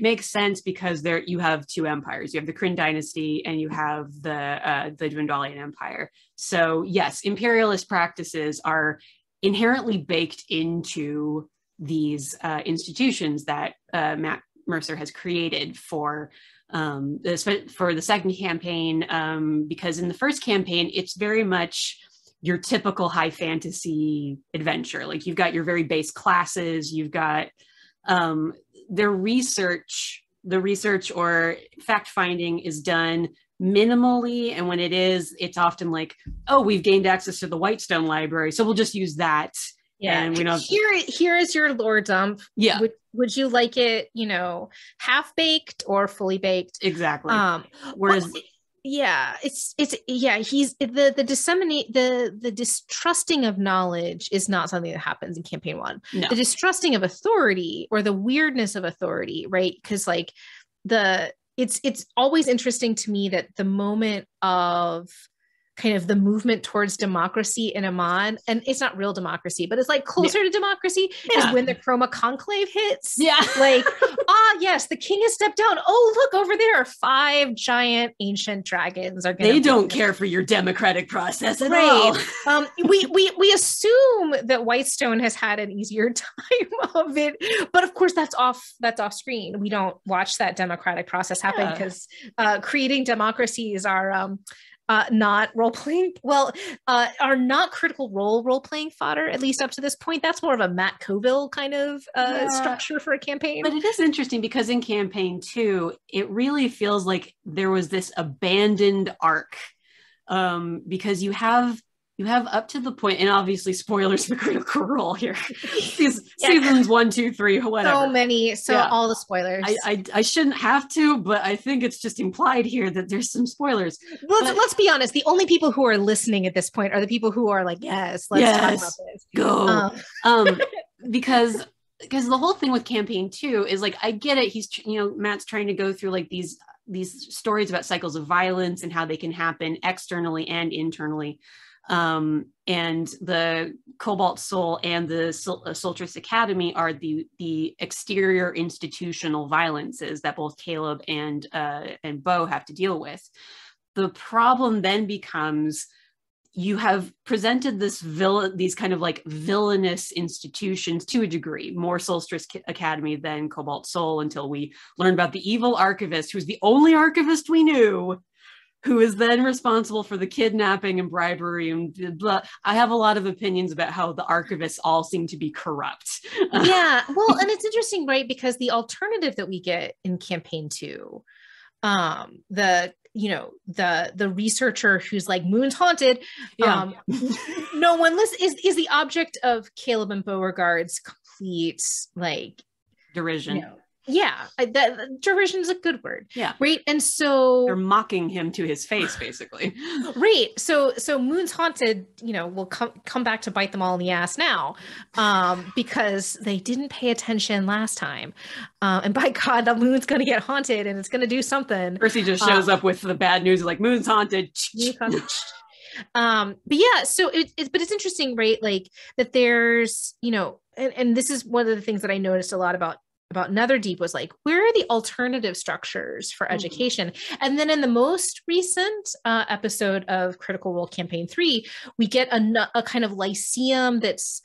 makes sense because you have two empires. You have the Kryn dynasty and you have the Dwendalian Empire. So yes, imperialist practices are inherently baked into these institutions that Matt Mercer has created for the second campaign, because in the first campaign, it's very much your typical high fantasy adventure. Like you've got your very base classes, you've got the research or fact finding is done minimally, and when it is, it's often like, oh, we've gained access to the Whitestone library, so we'll just use that. Yeah, and we don't. Here is your lore dump. Yeah, would you like it, half baked or fully baked? Exactly. Whereas. He's the distrusting of knowledge is not something that happens in campaign one. No. The distrusting of authority or the weirdness of authority, right? Because like it's always interesting to me that the moment of kind of the movement towards democracy in Amman, and it's not real democracy, but it's like closer to democracy, is when the Chroma Conclave hits. Yeah. Like, yes, the king has stepped down. Oh, look, over there, 5 giant ancient dragons are going to. They don't care for your democratic process at all. We assume that Whitestone has had an easier time of it, but of course that's off screen. We don't watch that democratic process happen because creating democracies are not role-playing, are not Critical role-playing fodder, at least up to this point. That's more of a Matt Colville kind of structure for a campaign. But it is interesting because in campaign 2, it really feels like there was this abandoned arc, because you have up to the point, and obviously spoilers for Critical Role here. Seasons 1, 2, 3, whatever. All the spoilers. I shouldn't have to, but I think it's just implied here that there's some spoilers. Let's be honest. The only people who are listening at this point are the people who are like, let's talk about this. Go. Because the whole thing with campaign 2 is like, I get it. He's, Matt's trying to go through like these stories about cycles of violence and how they can happen externally and internally. And the Cobalt Soul and the Soltris Academy are the exterior institutional violences that both Caleb and Bo have to deal with. The problem then becomes, you have presented these kind of like villainous institutions to a degree, more Solstice Academy than Cobalt Soul, until we learn about the evil Archivist, who's the only Archivist we knew. who is then responsible for the kidnapping and bribery and blah. I have a lot of opinions about how the archivists all seem to be corrupt. Yeah, well, and it's interesting, right? Because the alternative that we get in campaign 2, the researcher who's like, moon's haunted, no one is the object of Caleb and Beauregard's complete like derision. Yeah, that derision is a good word. Yeah. Right. And so they're mocking him to his face, basically. Right. So Moon's haunted, will come back to bite them all in the ass now, because they didn't pay attention last time. And by God, the moon's going to get haunted and it's going to do something. Percy just shows up with the bad news, like, moon's haunted. But yeah, so but it's interesting, right? Like that there's, and this is one of the things that I noticed a lot about Netherdeep was like, where are the alternative structures for education? And then in the most recent episode of Critical Role Campaign 3, we get a kind of lyceum that's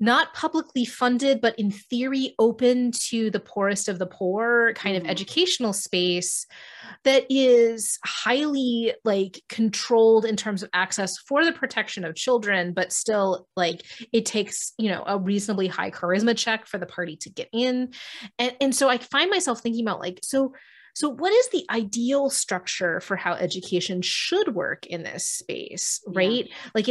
not publicly funded, but in theory open to the poorest of the poor kind of educational space that is highly like controlled in terms of access for the protection of children, but still like it takes, a reasonably high charisma check for the party to get in. And so I find myself thinking about like, so what is the ideal structure for how education should work in this space, right? Yeah. Like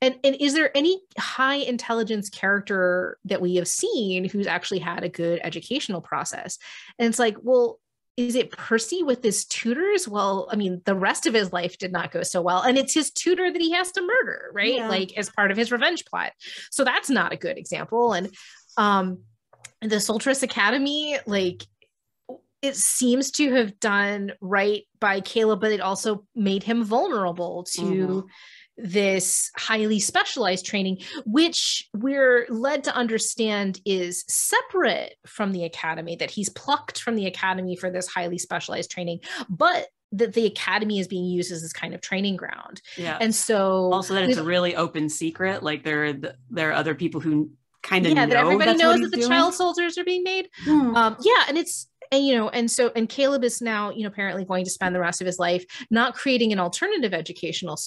and is there any high intelligence character that we have seen who's actually had a good educational process? And it's like, well, is it Percy with his tutors? Well, I mean, the rest of his life did not go so well. And it's his tutor that he has to murder, right? Yeah. Like as part of his revenge plot. So that's not a good example. And the Soltris Academy, like, it seems to have done right by Caleb, but it also made him vulnerable to this highly specialized training, which we're led to understand is separate from the academy, that he's plucked from the academy for this highly specialized training, but that the academy is being used as this kind of training ground. Yeah. And so also that it's a really open secret. Like there are other people who kind of know that everybody knows that the doing. child soldiers are being made. And Caleb is now, apparently going to spend the rest of his life not creating an alternative educational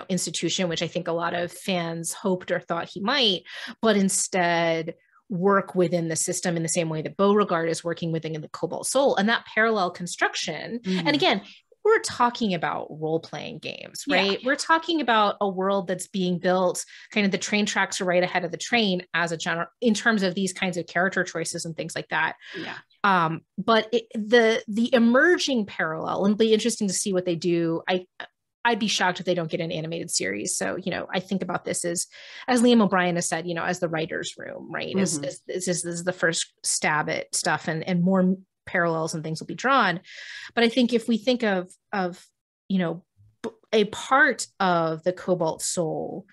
institution, which I think a lot of fans hoped or thought he might, but instead work within the system in the same way that Beauregard is working within the Cobalt Soul. And that parallel construction, and again, we're talking about role-playing games, right? Yeah. We're talking about a world that's being built, kind of the train tracks are right ahead of the train as a general, in terms of these kinds of character choices and things like that. Yeah. But the emerging parallel, and it'll be interesting to see what they do. I'd be shocked if they don't get an animated series. So, I think about this as Liam O'Brien has said, as the writer's room, right? This is the first stab at stuff, and more parallels and things will be drawn. But I think if we think of a part of the Cobalt Soul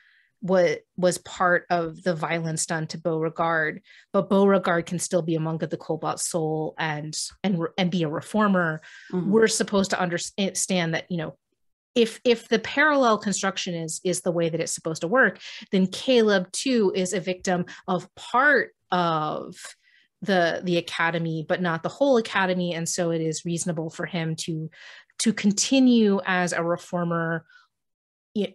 was part of the violence done to Beauregard, but Beauregard can still be a monk of the Cobalt Soul and be a reformer. We're supposed to understand that, if the parallel construction is the way that it's supposed to work, then Caleb too is a victim of part of the academy, but not the whole academy. And so it is reasonable for him to continue as a reformer,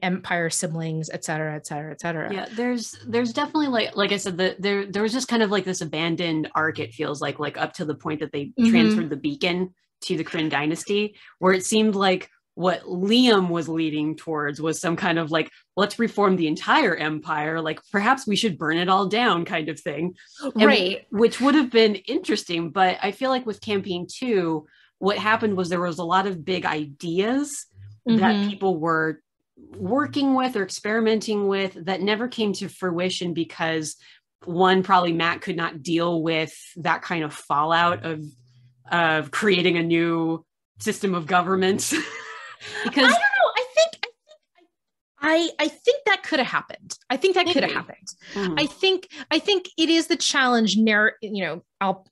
Empire siblings, et cetera, et cetera, et cetera. Yeah, there's definitely like I said, there was just kind of like this abandoned arc, it feels like up to the point that they transferred the beacon to the Kryn dynasty, where it seemed like what Liam was leading towards was some kind of like, let's reform the entire empire, like perhaps we should burn it all down kind of thing. Right. Which would have been interesting. But I feel like with campaign 2, what happened was there was a lot of big ideas that people were working with or experimenting with that never came to fruition because one, probably Matt could not deal with that kind of fallout of creating a new system of government. Because I don't know. I think that could have happened. I think that could have happened. I think it is the challenge. I'll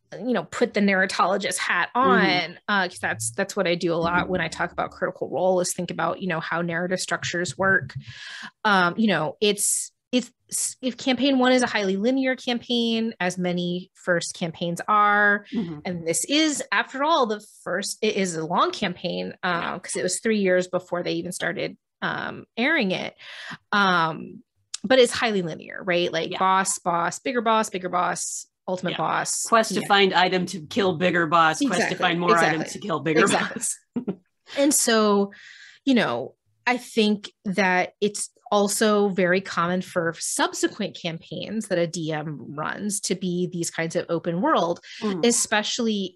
put the narratologist hat on, because that's what I do a lot when I talk about Critical Role, is think about how narrative structures work. It's if campaign 1 is a highly linear campaign, as many first campaigns are, and this is, after all, it is a long campaign because it was 3 years before they even started airing it. But it's highly linear, right? Like boss, bigger boss, ultimate boss. Quest to find item to kill bigger boss, quest to find more items to kill bigger boss. And so, I think that it's also very common for subsequent campaigns that a DM runs to be these kinds of open world, especially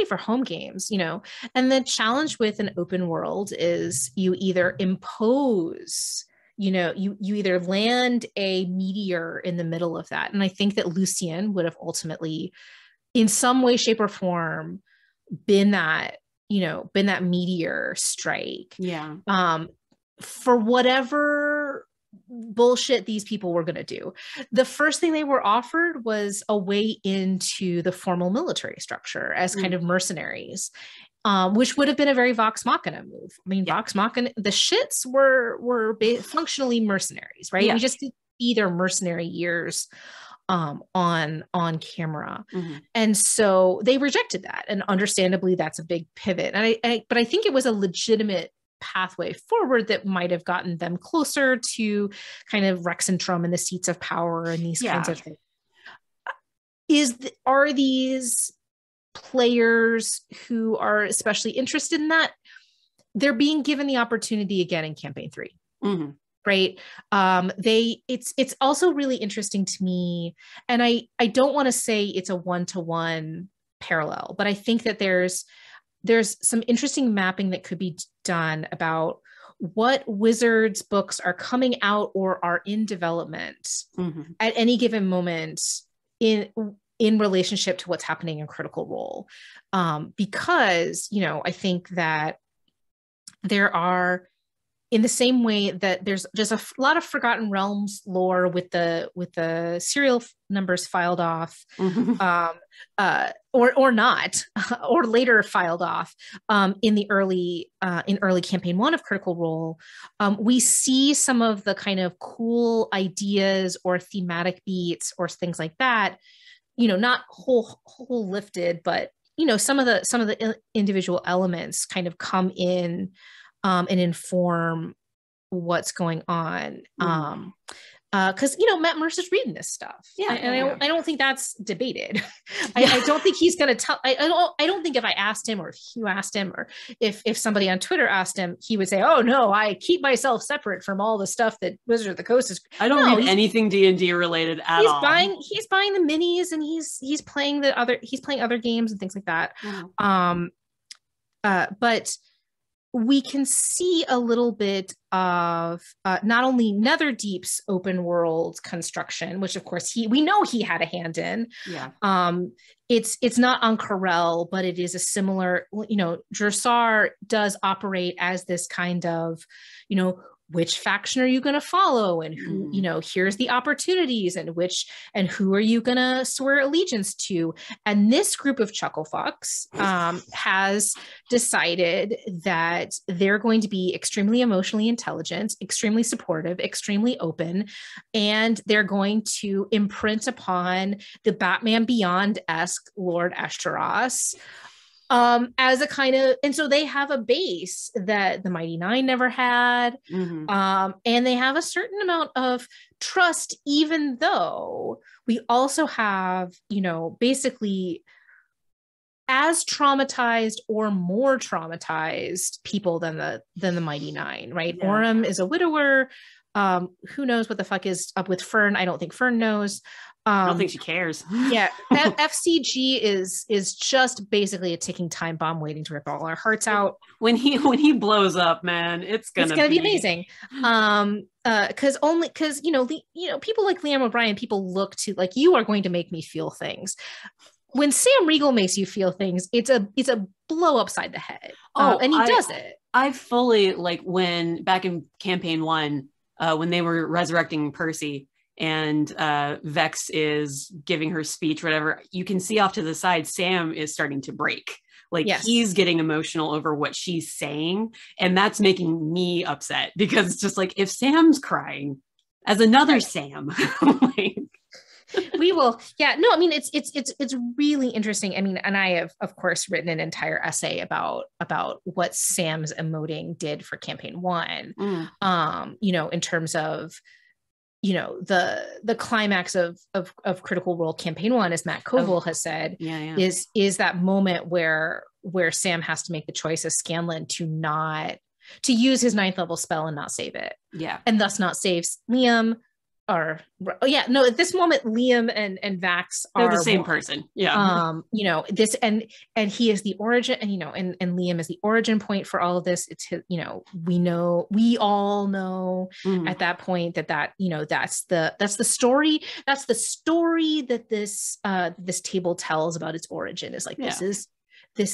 for home games, and the challenge with an open world is you either impose, you either land a meteor in the middle of that. And I think that Lucian would have ultimately, in some way, shape, or form, been that meteor strike. For whatever bullshit these people were going to do. The first thing they were offered was a way into the formal military structure as kind of mercenaries, which would have been a very Vox Machina move. I mean, Vox Machina, the shits were functionally mercenaries, right? We just didn't see their mercenary years on camera. And so they rejected that. And understandably, that's a big pivot. But I think it was a legitimate pathway forward that might have gotten them closer to kind of Rex and Trum and the seats of power and these kinds of things. Are these players who are especially interested in that? They're being given the opportunity again in campaign 3. Right. It's also really interesting to me. And I don't want to say it's a one-to-one parallel, but I think that there's some interesting mapping that could be done about what Wizards books are coming out or are in development at any given moment in relationship to what's happening in Critical Role. Because, I think that there are, in the same way that there's just a lot of Forgotten Realms lore with the serial numbers filed off, or not, or later filed off in early campaign 1 of Critical Role. We see some of the kind of cool ideas or thematic beats or things like that. Not whole lifted, but some of the individual elements kind of come in and inform what's going on. Because Matt Mercer's reading this stuff, I don't think that's debated. I don't think he's going to tell. I don't think if I asked him, or if you asked him, or if somebody on Twitter asked him, he would say, "Oh no, I keep myself separate from all the stuff that Wizard of the Coast is." I don't read anything D&D related at all. He's buying the minis, and he's playing other games and things like that. But we can see a little bit of not only Netherdeep's open world construction, which of course we know he had a hand in. It's not on Corel, but it is a similar, Dressar does operate as this kind of, which faction are you going to follow, and who, here's the opportunities, and who are you going to swear allegiance to? And this group of chucklefucks has decided that they're going to be extremely emotionally intelligent, extremely supportive, extremely open, and they're going to imprint upon the Batman Beyond-esque Lord Eshtaros as a kind of, and so they have a base that the Mighty Nine never had, and they have a certain amount of trust, even though we also have, basically as traumatized or more traumatized people than the Mighty Nine, right? Orem is a widower. Who knows what the fuck is up with Fern? I don't think Fern knows. I don't think she cares. FCG is just basically a ticking time bomb waiting to rip all our hearts out. When he blows up, man, it's gonna be amazing. Because people like Liam O'Brien, people look to, like, you are going to make me feel things. When Sam Riegel makes you feel things, it's a blow upside the head. And he does it. I fully, like, when back in campaign 1, when they were resurrecting Percy, and Vex is giving her speech, whatever, you can see off to the side, Sam is starting to break. Like, he's getting emotional over what she's saying. And that's making me upset, because it's just like, if Sam's crying, as another Sam. Like, we will. Yeah, no, I mean, it's really interesting. I mean, and I have, of course, written an entire essay about what Sam's emoting did for campaign 1. You know, in terms of, you know, the climax of Critical Role campaign 1, as Matt Koval has said, is that moment where Sam has to make the choice as Scanlan to use his 9th level spell and not save it. Yeah. And thus not saves Liam. At this moment, Liam and Vax are the same person. Yeah. You know, this and he is the origin, and, you know, and Liam is the origin point for all of this. It's his, you know, we all know at that point that, you know, that's the story that this table tells about its origin, is like, this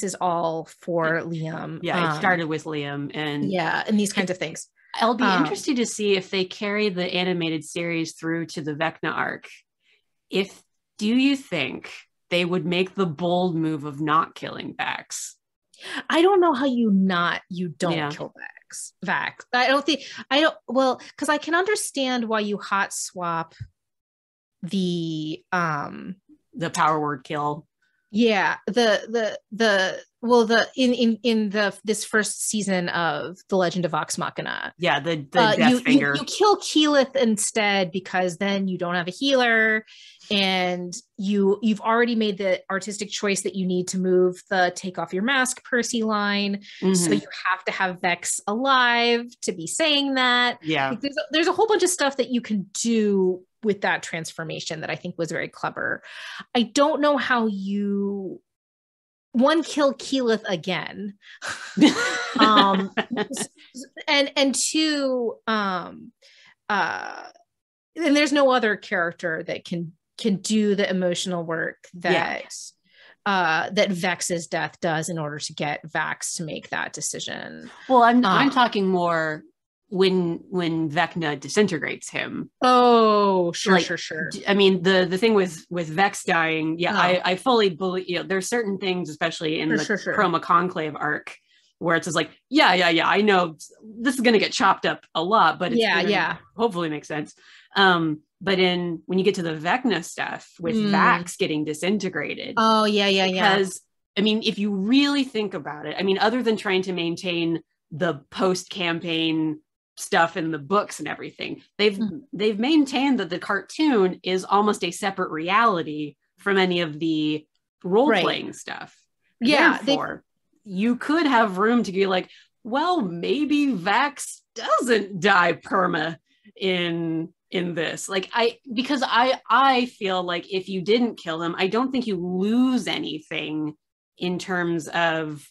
is all for Liam. Yeah, it started with Liam, and these kinds of things. I'll be interested to see if they carry the animated series through to the Vecna arc. Do you think they would make the bold move of not killing Vax? I don't know how you don't kill Vax. Because I can understand why you hot swap the power word kill. Yeah, this first season of The Legend of Vox Machina. Yeah, the death finger. You kill Keyleth instead, because then you don't have a healer, and you've already made the artistic choice that you need to move the take off your mask Percy line. So you have to have Vex alive to be saying that. Yeah, like, there's a whole bunch of stuff that you can do with that transformation that I think was very clever. I don't know how you kill Keyleth again. And 2, and there's no other character that can do the emotional work that that Vex's death does in order to get Vax to make that decision. Well, I'm talking more when Vecna disintegrates him. Oh, sure, like, sure. I mean, the thing with Vex dying, I fully believe, you know, there's certain things, especially in the Chroma Conclave arc, where it's just like, I know this is going to get chopped up a lot, but it's hopefully makes sense. But when you get to the Vecna stuff with Vax getting disintegrated. Because, I mean, if you really think about it, I mean, other than trying to maintain the post-campaign stuff in the books and everything, they've maintained that the cartoon is almost a separate reality from any of the role-playing stuff. Therefore, you could have room to be like, well, maybe Vax doesn't die perma in this. Like, because I feel like if you didn't kill him, I don't think you lose anything in terms of,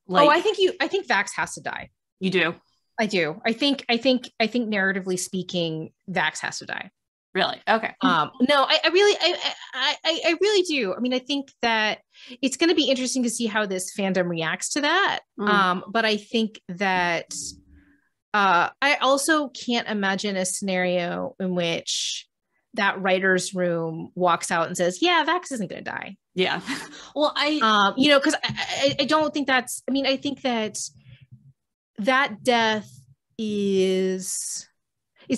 like, I think Vax has to die. You do? I do. I think narratively speaking, Vax has to die. Really? Okay. No, I really do. I mean, I think that it's going to be interesting to see how this fandom reacts to that. But I think that I also can't imagine a scenario in which that writer's room walks out and says, yeah, Vax isn't going to die. Yeah. Well, you know, because I don't think that's, I mean, I think that death it's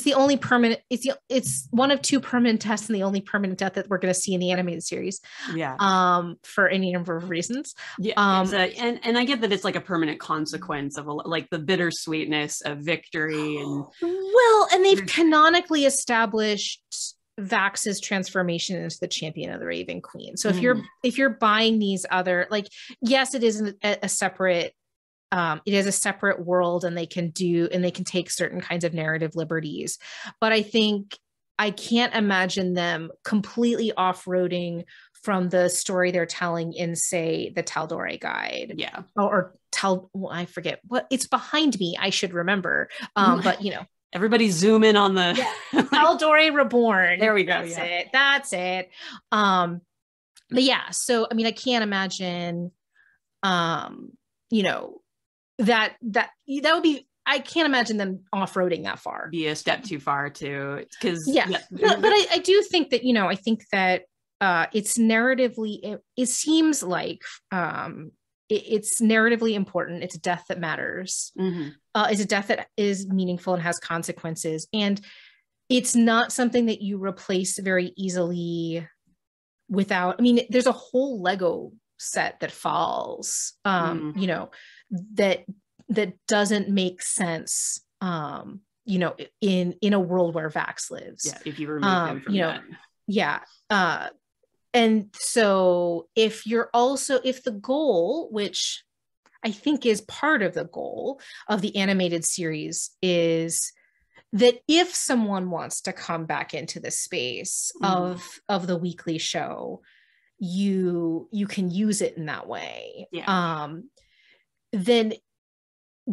the only permanent, it's one of 2 permanent deaths and the only permanent death that we're going to see in the animated series. For any number of reasons. And I get that it's like a permanent consequence of like the bittersweetness of victory, and they've canonically established Vax's transformation into the champion of the Raven Queen. So if you're buying these other, like, yes, it is a separate it is a separate world, and they can take certain kinds of narrative liberties, but I can't imagine them completely off-roading from the story they're telling in, say, the Tal'Dorei Guide. I forget what it's behind me. I should remember. But, you know, everybody zoom in on the Tal'Dorei Reborn. There we go. That's it. But yeah, so I mean, I can't imagine, you know, that would be, I can't imagine them off-roading that far. Be a step too far too, because but I do think that, you know, I think that it's narratively, it seems like it's narratively important. It's a death that matters. It's a death that is meaningful and has consequences. And it's not something that you replace very easily without, I mean, there's a whole Lego set that falls, you know, that doesn't make sense, you know, in a world where Vax lives. Yeah, if you remove him from you know, that. Yeah. And so if the goal, which I think is part of the goal of the animated series, is that if someone wants to come back into the space of the weekly show, you can use it in that way. Then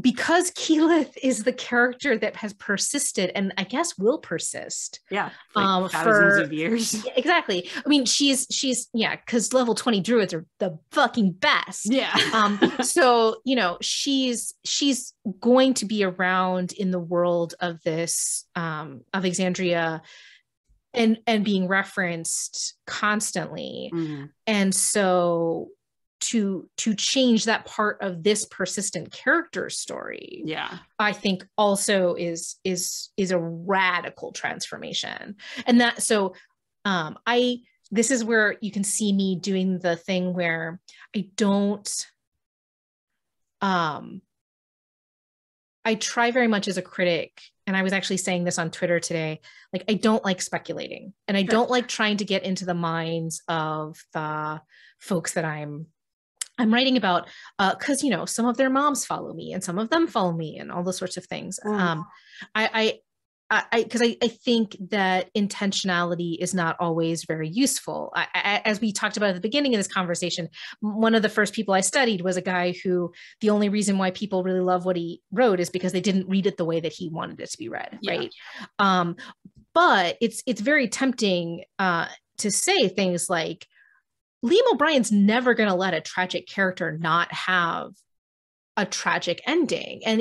because Keyleth is the character that has persisted and I guess will persist. Like thousands of years. Yeah, exactly. I mean, she's because level 20 druids are the fucking best. So, you know, she's going to be around in the world of this, of Exandria and being referenced constantly. And so to change that part of this persistent character story, I think also is a radical transformation. And that, so this is where you can see me doing the thing where I try very much as a critic, and I was actually saying this on Twitter today, like I don't like speculating, and I don't like trying to get into the minds of the folks that I'm writing about, because, you know, some of their moms follow me and some of them follow me and all those sorts of things. Because I think that intentionality is not always very useful. As we talked about at the beginning of this conversation, one of the first people I studied was a guy who the only reason why people really love what he wrote is because they didn't read it the way that he wanted it to be read, right? But it's very tempting to say things like, Liam O'Brien's never going to let a tragic character not have a tragic ending. And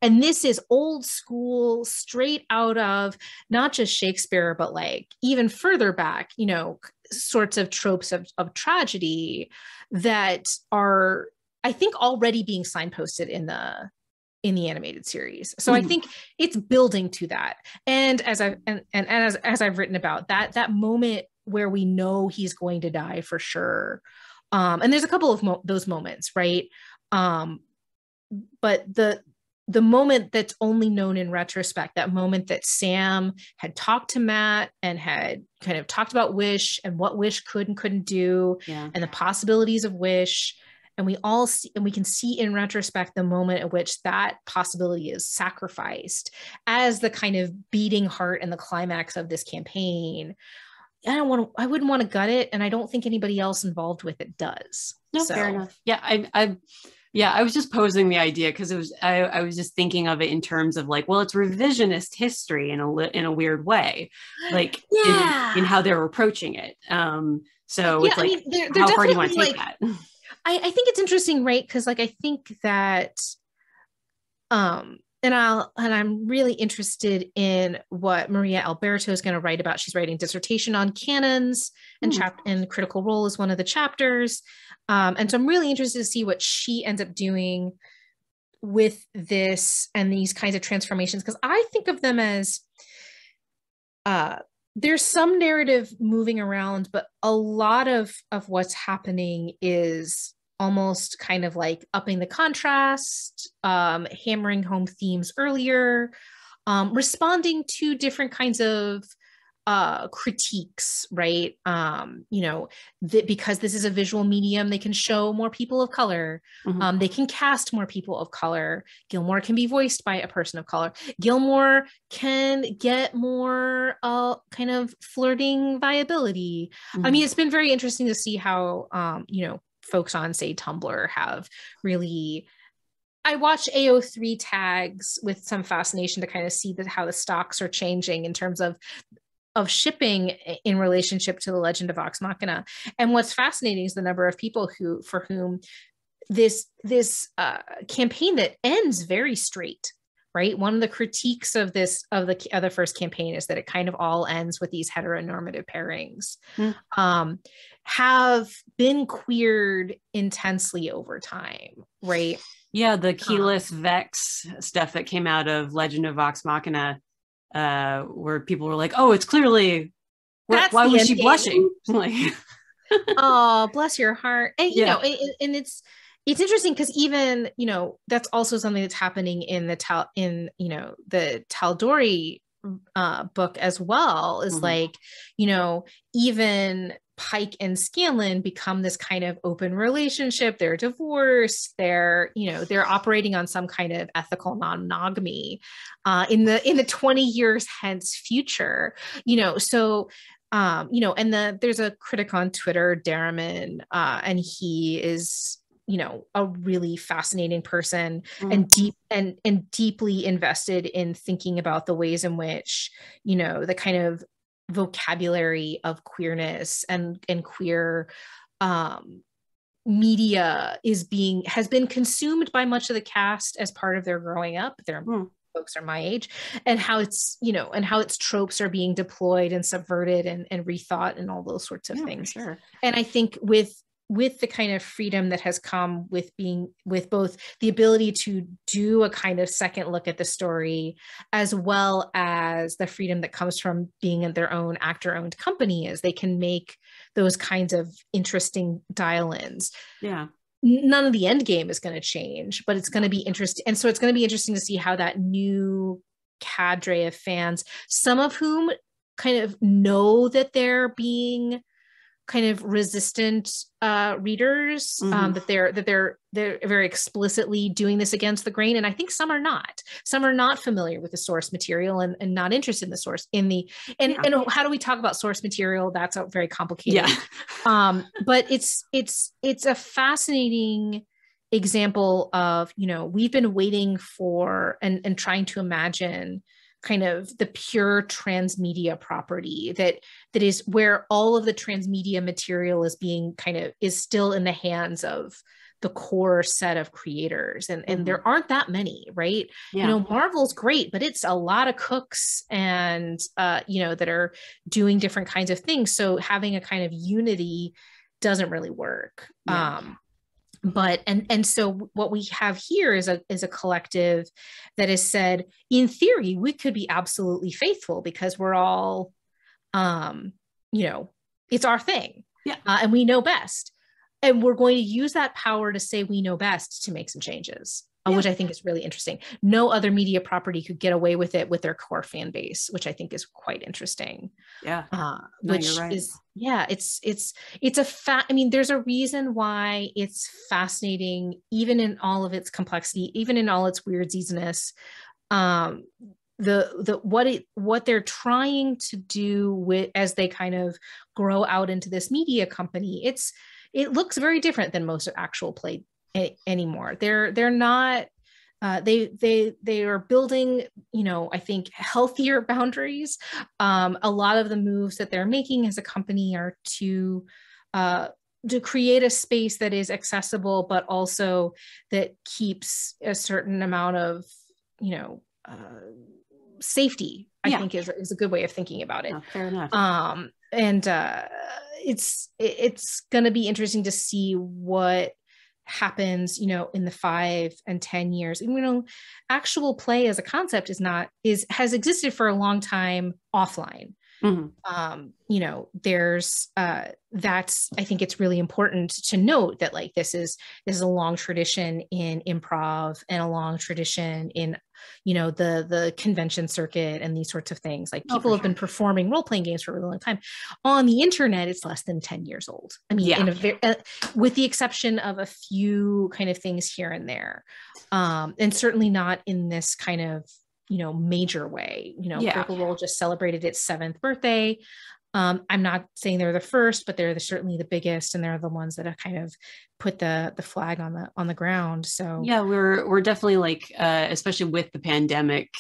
and this is old school, straight out of not just Shakespeare, but like even further back, you know, sorts of tropes of tragedy that are, I think, already being signposted in the animated series. So I think it's building to that. And as I've written about that moment where we know he's going to die for sure. And there's a couple of those moments, right? But the moment that's only known in retrospect, that moment that Sam had talked to Matt and had kind of talked about Wish and what Wish could and couldn't do, and the possibilities of Wish. And we all see, and we can see in retrospect the moment at which that possibility is sacrificed as the kind of beating heart and the climax of this campaign. I wouldn't want to gut it, and I don't think anybody else involved with it does. No, fair enough. I was just posing the idea because it was I was just thinking of it in terms of like, well, it's revisionist history in a weird way, like in how they're approaching it. So it's like, I mean, how far do you want to take that? I think it's interesting, right? Because like I think that and I'm really interested in what Maria Alberto is going to write about. She's writing a dissertation on canons, and Critical Role is one of the chapters. And so I'm really interested to see what she ends up doing with this and these kinds of transformations, because I think of them as there's some narrative moving around, but a lot of what's happening is almost kind of like upping the contrast, hammering home themes earlier, responding to different kinds of critiques, right? You know, because this is a visual medium, they can show more people of color. They can cast more people of color. Gilmore can be voiced by a person of color. Gilmore can get more kind of flirting viability. I mean, it's been very interesting to see how, you know, folks on, say, Tumblr have really, I watch AO3 tags with some fascination to kind of see how the stocks are changing in terms of shipping in relationship to the Legend of Vox Machina. And what's fascinating is the number of people for whom this campaign that ends very straight, right? One of the critiques of the first campaign is that it kind of all ends with these heteronormative pairings, have been queered intensely over time, right? Yeah, the Keyless Vex stuff that came out of Legend of Vox Machina where people were like, oh, it's clearly, why was she blushing? Like, oh, bless your heart. And, you know, and it's interesting because even, you know, that's also something that's happening in the Tal'Dorei book as well, is like, you know, even Pike and Scanlan become this kind of open relationship. They're divorced. They're, you know, they're operating on some kind of ethical non-monogamy in the 20 years hence future, you know. So you know, and there's a critic on Twitter, Darriman, and he is, you know, a really fascinating person and deeply invested in thinking about the ways in which, you know, the kind of vocabulary of queerness and queer media has been consumed by much of the cast as part of their growing up. They're folks are my age, and how it's, you know, and how its tropes are being deployed and subverted and rethought and all those sorts of things. Sure. And I think with the kind of freedom that has come with both the ability to do a kind of second look at the story, as well as the freedom that comes from being in their own actor-owned company, is they can make those kinds of interesting dial-ins. Yeah. None of the end game is going to change, but it's going to be interesting. And so it's going to be interesting to see how that new cadre of fans, some of whom kind of know that they're being kind of resistant readers, that they're very explicitly doing this against the grain. And I think some are not familiar with the source material and not interested in the source and how do we talk about source material? That's a very complicated. But it's a fascinating example of, you know, we've been waiting for and trying to imagine kind of the pure transmedia property that is where all of the transmedia material is still in the hands of the core set of creators. And there aren't that many, right? You know, Marvel's great, but it's a lot of cooks and, you know, that are doing different kinds of things. So having a kind of unity doesn't really work. But so what we have here is a collective that has said, in theory, we could be absolutely faithful because we're all, you know, it's our thing, and we know best, and we're going to use that power to say we know best to make some changes, which I think is really interesting. No other media property could get away with it with their core fan base, which I think is quite interesting. Which is it's a fact. I mean, there's a reason why it's fascinating, even in all of its complexity, even in all its weirdness. What they're trying to do with as they kind of grow out into this media company, it looks very different than most actual play anymore. They're not. They are building, you know, I think healthier boundaries. A lot of the moves that they're making as a company are to create a space that is accessible, but also that keeps a certain amount of, you know, safety. I think is a good way of thinking about it. Fair enough. And it's going to be interesting to see what happens, you know, in the 5 and 10 years. And, you know, actual play as a concept has existed for a long time offline. You know, there's that's, I think it's really important to note that, like, this is a long tradition in improv and a long tradition in, you know, the convention circuit and these sorts of things. Like, people have been performing role-playing games for a really long time. On the internet, it's less than 10 years old. I mean, with the exception of a few kind of things here and there, and certainly not in this kind of, you know, major way. You know, Critical Role just celebrated its 7th birthday. I'm not saying they're the first, but they're certainly the biggest, and they're the ones that have kind of put the flag on the ground. So we're definitely, like, especially with the pandemic,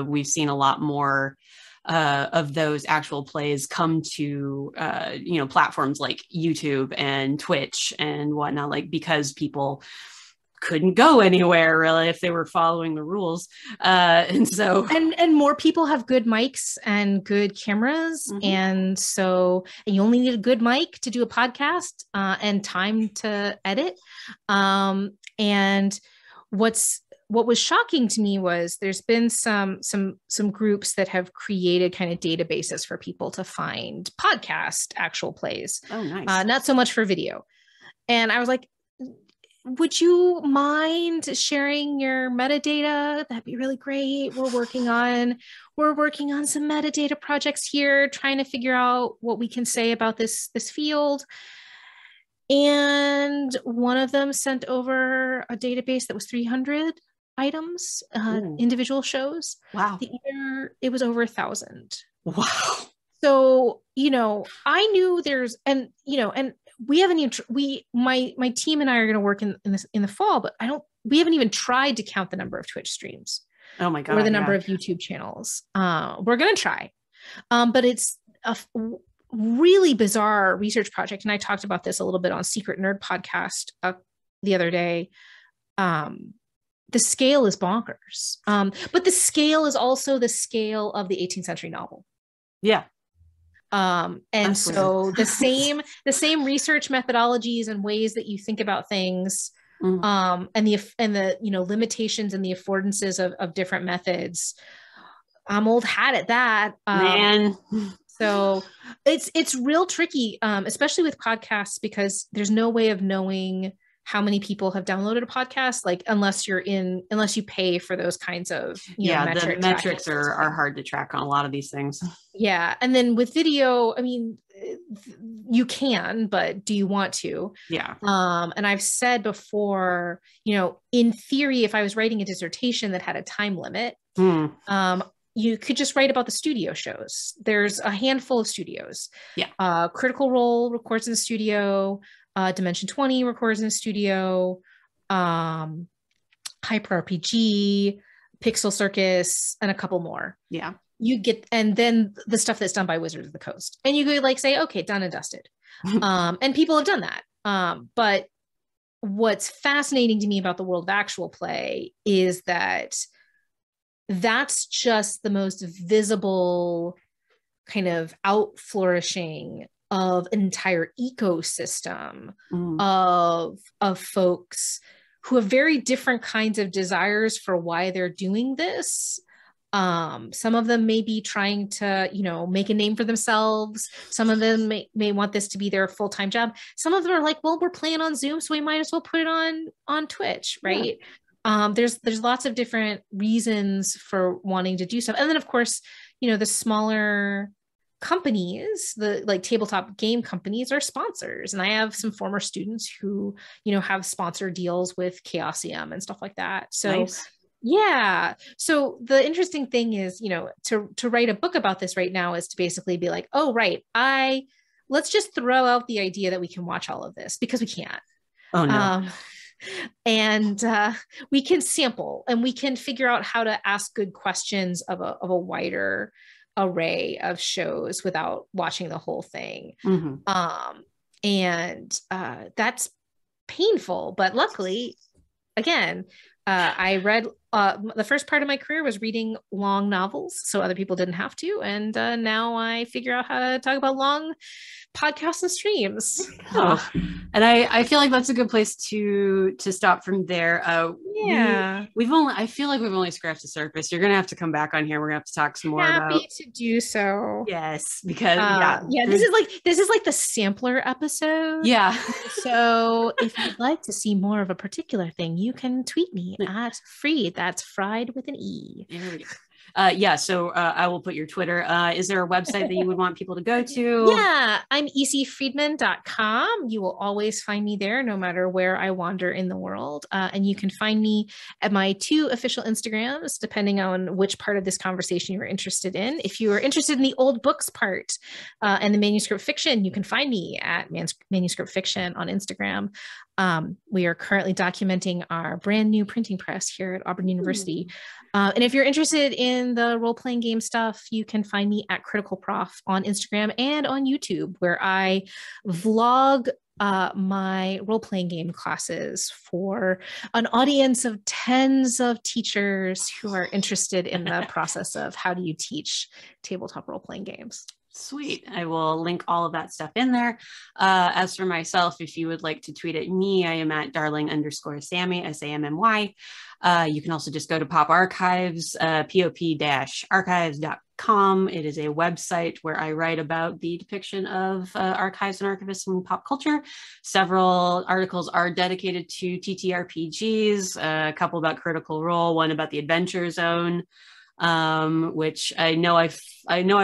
we've seen a lot more of those actual plays come to you know, platforms like YouTube and Twitch and whatnot, like, because people couldn't go anywhere really if they were following the rules, and so and more people have good mics and good cameras, and so you only need a good mic to do a podcast and time to edit, and what's what was shocking to me was there's been some groups that have created kind of databases for people to find podcast actual plays. Oh, nice. Not so much for video. And I was like, would you mind sharing your metadata? That'd be really great. We're working on some metadata projects here, trying to figure out what we can say about this field. And one of them sent over a database that was 300 items, individual shows. Wow. The other, it was over 1,000. Wow. So, I knew and we haven't even, my team and I are going to work in the fall, but we haven't even tried to count the number of Twitch streams. Oh my God. Or the number of YouTube channels. We're going to try. But it's a really bizarre research project. And I talked about this a little bit on Secret Nerd podcast the other day. The scale is bonkers. But the scale is also the scale of the 18th century novel. Yeah. And so the same research methodologies and ways that you think about things, and the limitations and the affordances of different methods. I'm old hat at that. Man. So it's real tricky, especially with podcasts, because there's no way of knowing how many people have downloaded a podcast, like unless you pay for those kinds of the metrics are hard to track on a lot of these things. Yeah. And then with video, I mean, you can, but do you want to? Yeah. And I've said before, in theory, if I was writing a dissertation that had a time limit, you could just write about the studio shows. There's a handful of studios. Yeah. Critical Role records in the studio. Dimension 20 records in the studio. Hyper RPG, Pixel Circus, and a couple more. Yeah. And then the stuff that's done by Wizards of the Coast. And you could say, okay, done and dusted. And people have done that. But what's fascinating to me about the world of actual play is that that's just the most visible kind of outflourishing of an entire ecosystem of folks who have very different kinds of desires for why they're doing this. Some of them may be trying to, make a name for themselves. Some of them may want this to be their full-time job. Some of them are like, well, we're playing on Zoom, so we might as well put it on Twitch, right? Yeah. There's lots of different reasons for wanting to do stuff. And then of course, the smaller companies, the tabletop game companies are sponsors. And I have some former students who, have sponsor deals with Chaosium and stuff like that. So nice. Yeah. So the interesting thing is, to write a book about this right now is to basically be like, oh, right. Let's just throw out the idea that we can watch all of this, because we can't. Oh no. And we can sample and we can figure out how to ask good questions of a wider array of shows without watching the whole thing. And that's painful, but luckily, again, I read the first part of my career was reading long novels, so other people didn't have to. And now I figure out how to talk about long podcasts and streams. And I feel like that's a good place to stop from there. Yeah, I feel like we've only scratched the surface. You're gonna have to come back on here. We're gonna have to talk some more about. Happy to do so. Yes, because this is like the sampler episode. Yeah. So if you'd like to see more of a particular thing, you can tweet me at Fried. That's fried with an E. There we go. So I will put your Twitter. Is there a website that you would want people to go to? Yeah, I'm ecfriedman.com. You will always find me there, no matter where I wander in the world. And you can find me at my 2 official Instagrams, depending on which part of this conversation you're interested in. If you are interested in the old books part and the manuscript fiction, you can find me at manuscript fiction on Instagram. We are currently documenting our brand new printing press here at Auburn University. And if you're interested in the role-playing game stuff, you can find me at Critical Prof on Instagram and on YouTube, where I vlog my role-playing game classes for an audience of tens of teachers who are interested in the process of how do you teach tabletop role-playing games. Sweet. I will link all of that stuff in there. As for myself, if you would like to tweet at me, I am at darling_Sammy, SAMMY. You can also just go to Pop Archives, pop-archives.com. It is a website where I write about the depiction of archives and archivists in pop culture. Several articles are dedicated to TTRPGs, a couple about Critical Role, one about the Adventure Zone, which I know I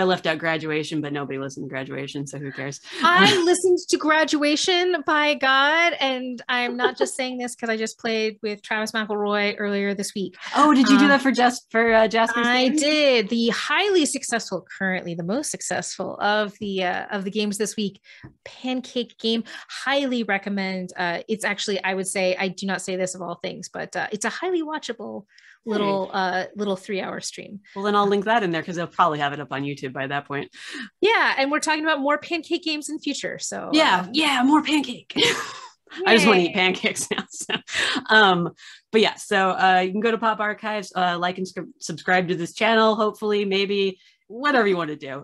left out Graduation, but nobody listened to Graduation, so who cares? I listened to Graduation, by God, and I'm not just saying this because I just played with Travis McElroy earlier this week. Oh, did you do that for Jasper's I game? did. The highly successful, currently the most successful of the games this week, Pancake Game. Highly recommend. It's actually, I would say, I do not say this of all things, but it's a highly watchable little 3-hour stream. Well, then I'll link that in there because they'll probably have it up on YouTube by that point. Yeah, and we're talking about more pancake games in the future. So yeah, more pancake. I just want to eat pancakes now. So. But yeah, so you can go to Pop Archives, like and subscribe to this channel. Hopefully, maybe whatever you want to do.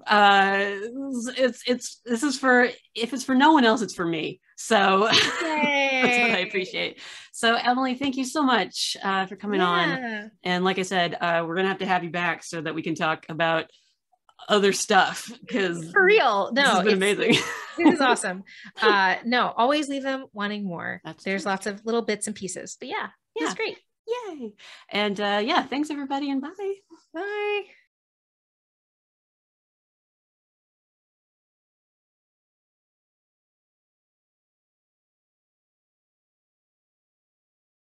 This is for, if it's for no one else, it's for me. So that's what I appreciate. So Emily, thank you so much for coming on. And like I said, we're gonna have to have you back so that we can talk about other stuff, because for real, no, it's been amazing. This is awesome. No, always leave them wanting more. There's lots of little bits and pieces, but yeah, it's great. Yay. And yeah, thanks everybody, and bye. Bye.